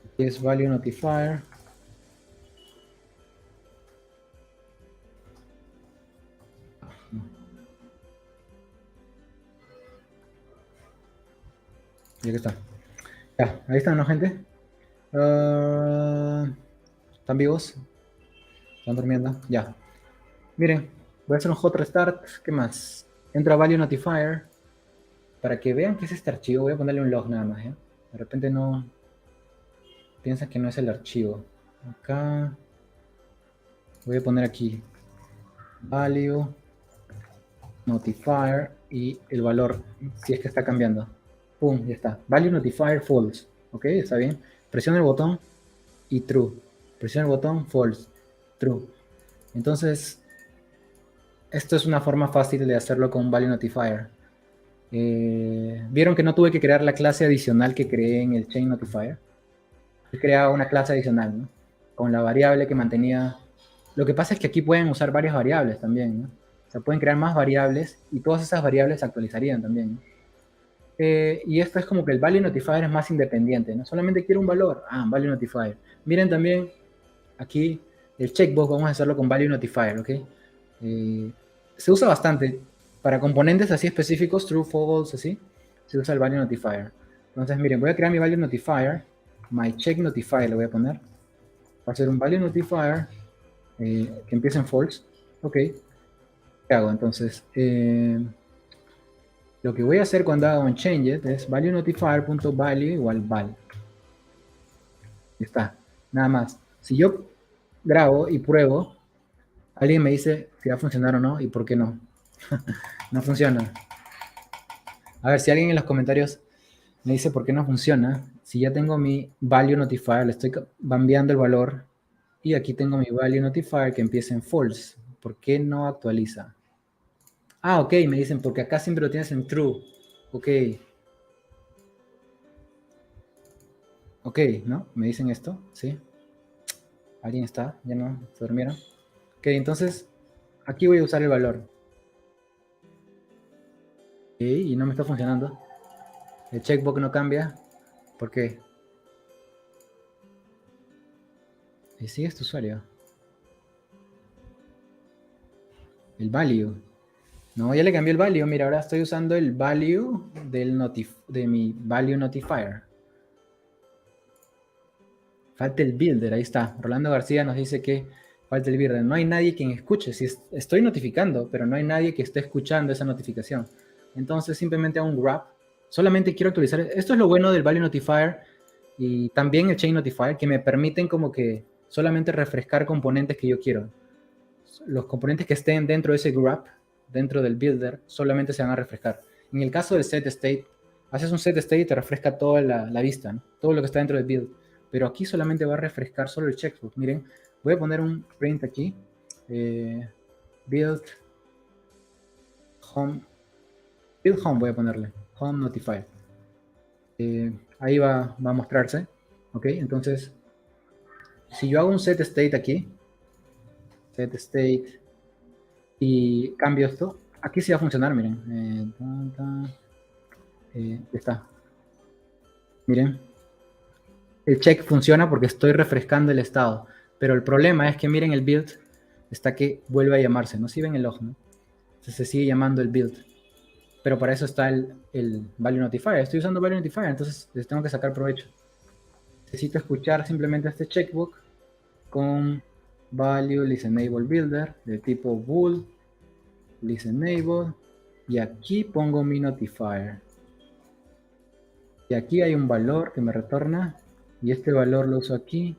aquí es value notifier. Y aquí está. Ya, ahí están, ¿no, gente? ¿Están vivos? ¿Están durmiendo? Ya. Miren, voy a hacer un hot restart. ¿Qué más? Entro a value notifier. Para que vean que es este archivo, voy a ponerle un log nada más. ¿eh? De repente no piensan que no es el archivo. Acá voy a poner aquí value notifier y el valor, si es que está cambiando. Pum, ya está. Value notifier false. Ok, está bien. Presiona el botón y true. Presiona el botón false. True. Entonces, esto es una forma fácil de hacerlo con un value notifier. Vieron que no tuve que crear la clase adicional que creé en el chain notifier. He creado una clase adicional, ¿no? Con la variable que mantenía. Lo que pasa es que aquí pueden usar varias variables también, ¿no? O sea, pueden crear más variables y todas esas variables se actualizarían también, ¿no? Y esto es como que el value notifier es más independiente, ¿no? Solamente quiero un valor, value notifier. Miren también aquí el checkbox, vamos a hacerlo con value notifier, ¿ok? Se usa bastante para componentes así específicos, true, false, así, se usa el value notifier. Entonces, miren, voy a crear mi value notifier, my check notifier le voy a poner, va a ser un value notifier que empiece en false, ok. ¿Qué hago? Entonces, lo que voy a hacer cuando haga un change es value notifier.value igual val. Ya está, nada más. Si yo grabo y pruebo, alguien me dice si va a funcionar o no y por qué no. No funciona. A ver, si alguien en los comentarios me dice por qué no funciona, si ya tengo mi value notifier, le estoy cambiando el valor y aquí tengo mi value notifier que empieza en false. ¿Por qué no actualiza? Ok, me dicen porque acá siempre lo tienes en true. Ok. Ok, ¿no? Me dicen esto, ¿sí? ¿Alguien está? ¿Ya no? ¿Se durmieron? Ok, entonces aquí voy a usar el valor. Ok, y no me está funcionando. El checkbox no cambia. ¿Por qué? Y sigue este usuario. El value. No, ya le cambié el value. Mira, ahora estoy usando el value de mi value notifier. Falta el builder, ahí está. Rolando García nos dice que falta el builder. No hay nadie quien escuche. Si estoy notificando, pero no hay nadie que esté escuchando esa notificación. Entonces simplemente hago un grab. Solamente quiero actualizar. Esto es lo bueno del value notifier y también el chain notifier, que me permiten como que solamente refrescar componentes que yo quiero. Los componentes que estén dentro de ese grab, dentro del builder, solamente se van a refrescar. En el caso del set state, haces un set state y te refresca toda la vista, ¿no? Todo lo que está dentro del build. Pero aquí solamente va a refrescar solo el checkbook. Miren, voy a poner un print aquí. Build home. Build home voy a ponerle. Home notify. Ahí va a mostrarse. Ok, entonces, si yo hago un set state aquí, set state, y cambio esto, aquí sí va a funcionar, miren. Ya está. Miren. El check funciona porque estoy refrescando el estado. Pero el problema es que miren el build, está que vuelve a llamarse. No si ven el log, ¿no? Entonces se sigue llamando el build. Pero para eso está el value notifier. Estoy usando value notifier, entonces les tengo que sacar provecho. Necesito escuchar simplemente este checkbook con value listenable builder de tipo bool listenable, y aquí pongo mi notifier. Y aquí hay un valor que me retorna, y este valor lo uso aquí.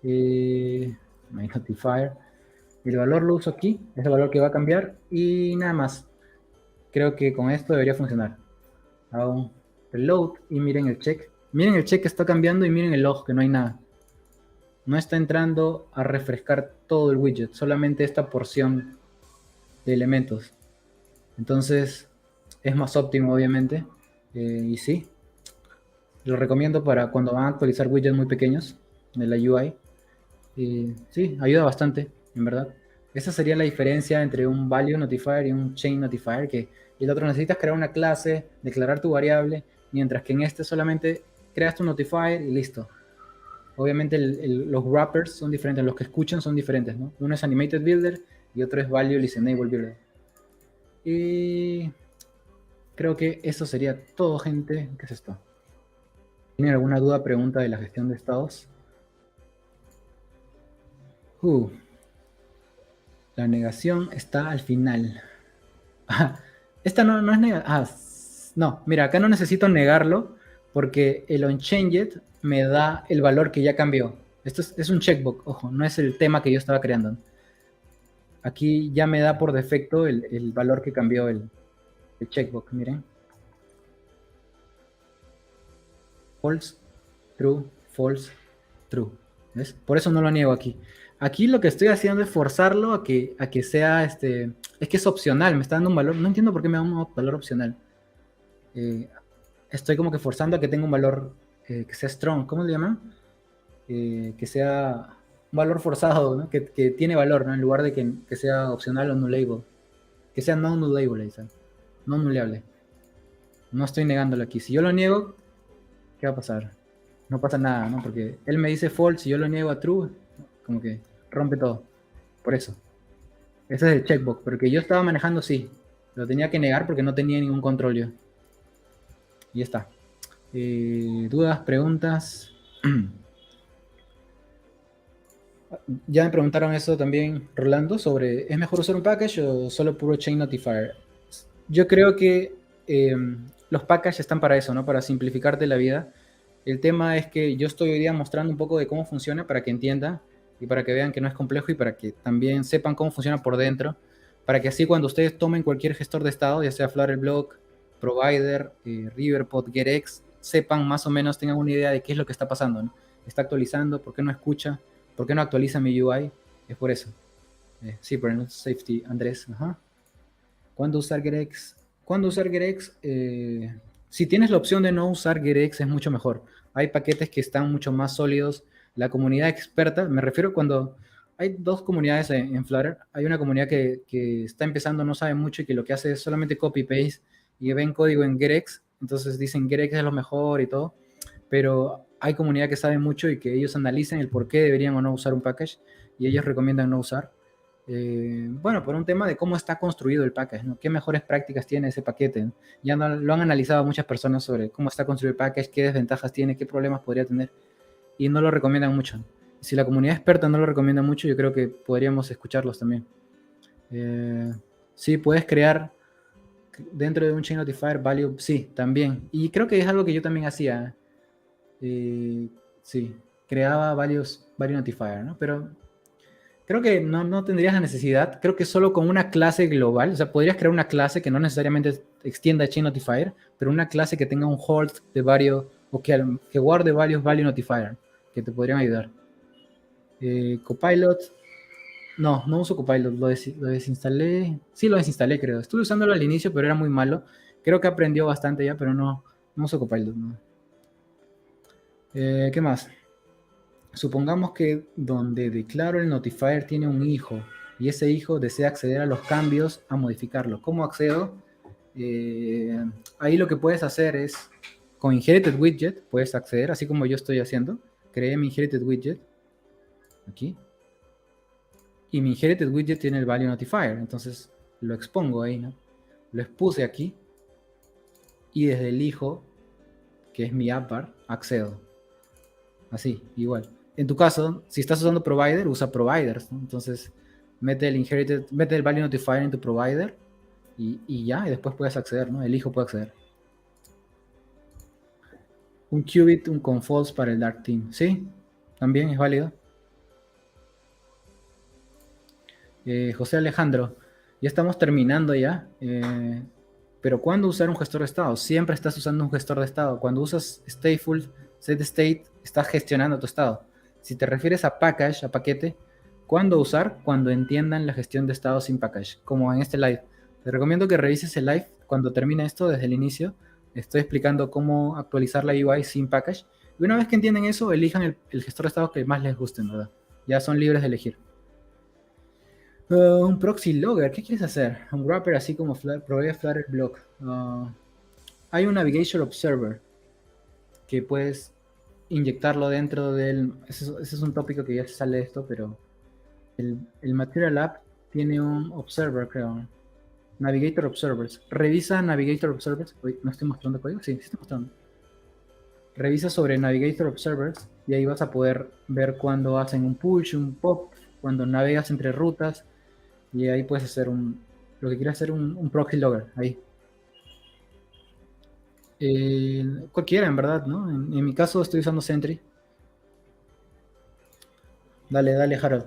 My notifier. El valor lo uso aquí, es el valor que va a cambiar, y nada más. Creo que con esto debería funcionar. Hago un reload y miren el check. Miren el check que está cambiando y miren el log, que no hay nada. No está entrando a refrescar todo el widget, solamente esta porción de elementos. Entonces es más óptimo, obviamente. Y sí, lo recomiendo para cuando van a actualizar widgets muy pequeños de la UI. Sí, ayuda bastante, en verdad. Esa sería la diferencia entre un value notifier y un chain notifier, que el otro necesitas crear una clase, declarar tu variable, mientras que en este solamente creas tu notifier y listo. Obviamente los wrappers son diferentes, los que escuchan son diferentes, ¿no? Uno es animated builder y otro es value listenable builder. Y creo que eso sería todo, gente. ¿Qué es esto? ¿Tienen alguna duda, pregunta de la gestión de estados? La negación está al final. Esta no es negación. No, mira, acá no necesito negarlo porque el onChanged me da el valor que ya cambió. Esto es un checkbox, ojo, no es el tema que yo estaba creando. Aquí ya me da por defecto el valor que cambió el checkbox, miren. False, true, false, true. ¿Ves? Por eso no lo niego aquí. Aquí lo que estoy haciendo es forzarlo a que sea es que es opcional, me está dando un valor, no entiendo por qué me da un valor opcional. Estoy como que forzando a que tenga un valor que sea strong, ¿cómo le llaman? Que sea un valor forzado, ¿no? que tiene valor, ¿no? En lugar de que sea opcional o nullable. Que sea no nullable, ahí está. No nullable. No estoy negándolo aquí. Si yo lo niego, ¿qué va a pasar? No pasa nada, ¿no? Porque él me dice false y yo lo niego a true, como que rompe todo. Por eso. Ese es el checkbox, porque yo estaba manejando, sí. Lo tenía que negar porque no tenía ningún control yo. Y ya está. ¿Dudas, preguntas? Ya me preguntaron eso también, Rolando, sobre ¿es mejor usar un package o solo puro chain notifier? Yo creo que los packages están para eso, ¿no? Para simplificarte la vida. El tema es que yo estoy hoy día mostrando un poco de cómo funciona para que entiendan y para que vean que no es complejo y para que también sepan cómo funciona por dentro, para que así cuando ustedes tomen cualquier gestor de estado, ya sea Flutterblock, Provider, Riverpod, GetX, sepan más o menos, tengan una idea de qué es lo que está pasando, ¿no? Está actualizando, ¿por qué no escucha? ¿Por qué no actualiza mi UI? Es por eso. Sí, por el safety, Andrés. Ajá. ¿Cuándo usar GetX? ¿Cuándo usar GetX? Si tienes la opción de no usar GetX es mucho mejor. Hay paquetes que están mucho más sólidos. La comunidad experta, me refiero cuando hay dos comunidades en Flutter. Hay una comunidad que está empezando, no sabe mucho y que lo que hace es solamente copy-paste y ven código en GetX. Entonces dicen GetX es lo mejor y todo. Pero hay comunidad que sabe mucho y que ellos analizan el por qué deberían o no usar un package y ellos recomiendan no usar. Bueno, por un tema de cómo está construido el package, ¿no? ¿Qué mejores prácticas tiene ese paquete? ¿No? Ya lo han analizado muchas personas sobre cómo está construido el package, qué desventajas tiene, qué problemas podría tener, y no lo recomiendan mucho. Si la comunidad experta no lo recomienda mucho, yo creo que podríamos escucharlos también. Sí, puedes crear dentro de un chain notifier value, sí, también. Y creo que es algo que yo también hacía. Sí, creaba varios notifier, ¿no? Pero creo que no tendrías la necesidad. Creo que solo con una clase global, o sea, podrías crear una clase que no necesariamente extienda chain notifier, pero una clase que tenga un hold de varios, o que guarde varios value notifier, que te podrían ayudar. Copilot, no uso Copilot, lo desinstalé. Sí, lo desinstalé, creo. Estuve usándolo al inicio, pero era muy malo. Creo que aprendió bastante ya, pero no uso Copilot. No. ¿Qué más? Supongamos que donde declaro el notifier tiene un hijo y ese hijo desea acceder a los cambios, a modificarlo. ¿Cómo accedo? Ahí lo que puedes hacer es, con Inherited Widget, puedes acceder, así como yo estoy haciendo. Creé mi Inherited Widget, aquí. Y mi Inherited Widget tiene el Value Notifier, entonces lo expongo ahí, ¿no? Lo expuse aquí. Y desde el hijo, que es mi appar, accedo. Así, igual. En tu caso, si estás usando provider, usa providers, ¿no? Entonces, mete el value notifier en tu provider y ya, y después puedes acceder, ¿no? El hijo puede acceder. Un qubit, un conf-false para el dark theme. Sí, también es válido. José Alejandro, ya estamos terminando ya. Pero ¿cuándo usar un gestor de estado? Siempre estás usando un gestor de estado. Cuando usas stateful, setState, estás gestionando tu estado. Si te refieres a package, a paquete, ¿cuándo usar? Cuando entiendan la gestión de estado sin package, como en este live. Te recomiendo que revises el live cuando termine esto desde el inicio. Estoy explicando cómo actualizar la UI sin package. Y una vez que entienden eso, elijan el gestor de estado que más les guste, ¿verdad? Ya son libres de elegir. Un proxy logger, ¿qué quieres hacer? Un wrapper así como provee Flutter block. Hay un Navigation Observer que puedes inyectarlo dentro del... Ese es un tópico que ya sale de esto, pero el Material App tiene un Observer, creo. Navigator Observers. Revisa Navigator Observers. Uy, ¿no estoy mostrando código? Sí, estoy mostrando. Revisa sobre Navigator Observers y ahí vas a poder ver cuando hacen un push, un pop, cuando navegas entre rutas. Y ahí puedes hacer lo que quieras hacer, un proxy logger, ahí. Cualquiera, en verdad, ¿no? En mi caso estoy usando Sentry. Dale, Harold.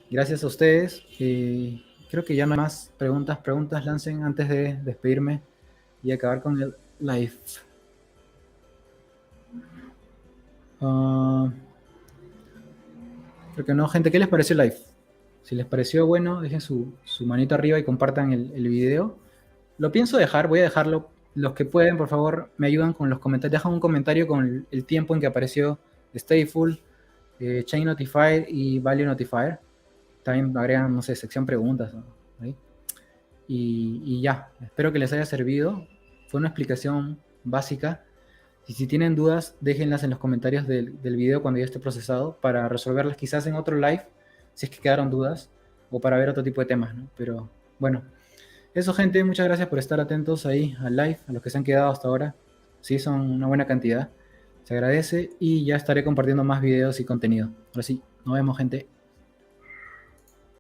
Gracias a ustedes. Creo que ya no hay más preguntas lancen antes de despedirme y acabar con el live. Creo que no, gente, ¿qué les pareció el live? Si les pareció bueno, dejen su manito arriba y compartan el video. Lo pienso dejar, voy a dejarlo. Los que pueden, por favor, me ayudan con los comentarios. Dejan un comentario con el tiempo en que apareció Stateful, Chain Notifier y Value Notifier. También agregan, no sé, sección preguntas, ¿no? ¿Ahí? Y ya, espero que les haya servido. Fue una explicación básica. Y si tienen dudas, déjenlas en los comentarios del video cuando ya esté procesado para resolverlas quizás en otro live, si es que quedaron dudas, o para ver otro tipo de temas, ¿no? Pero bueno, eso, gente, muchas gracias por estar atentos ahí al live, a los que se han quedado hasta ahora. Sí, son una buena cantidad. Se agradece y ya estaré compartiendo más videos y contenido. Ahora sí, nos vemos, gente.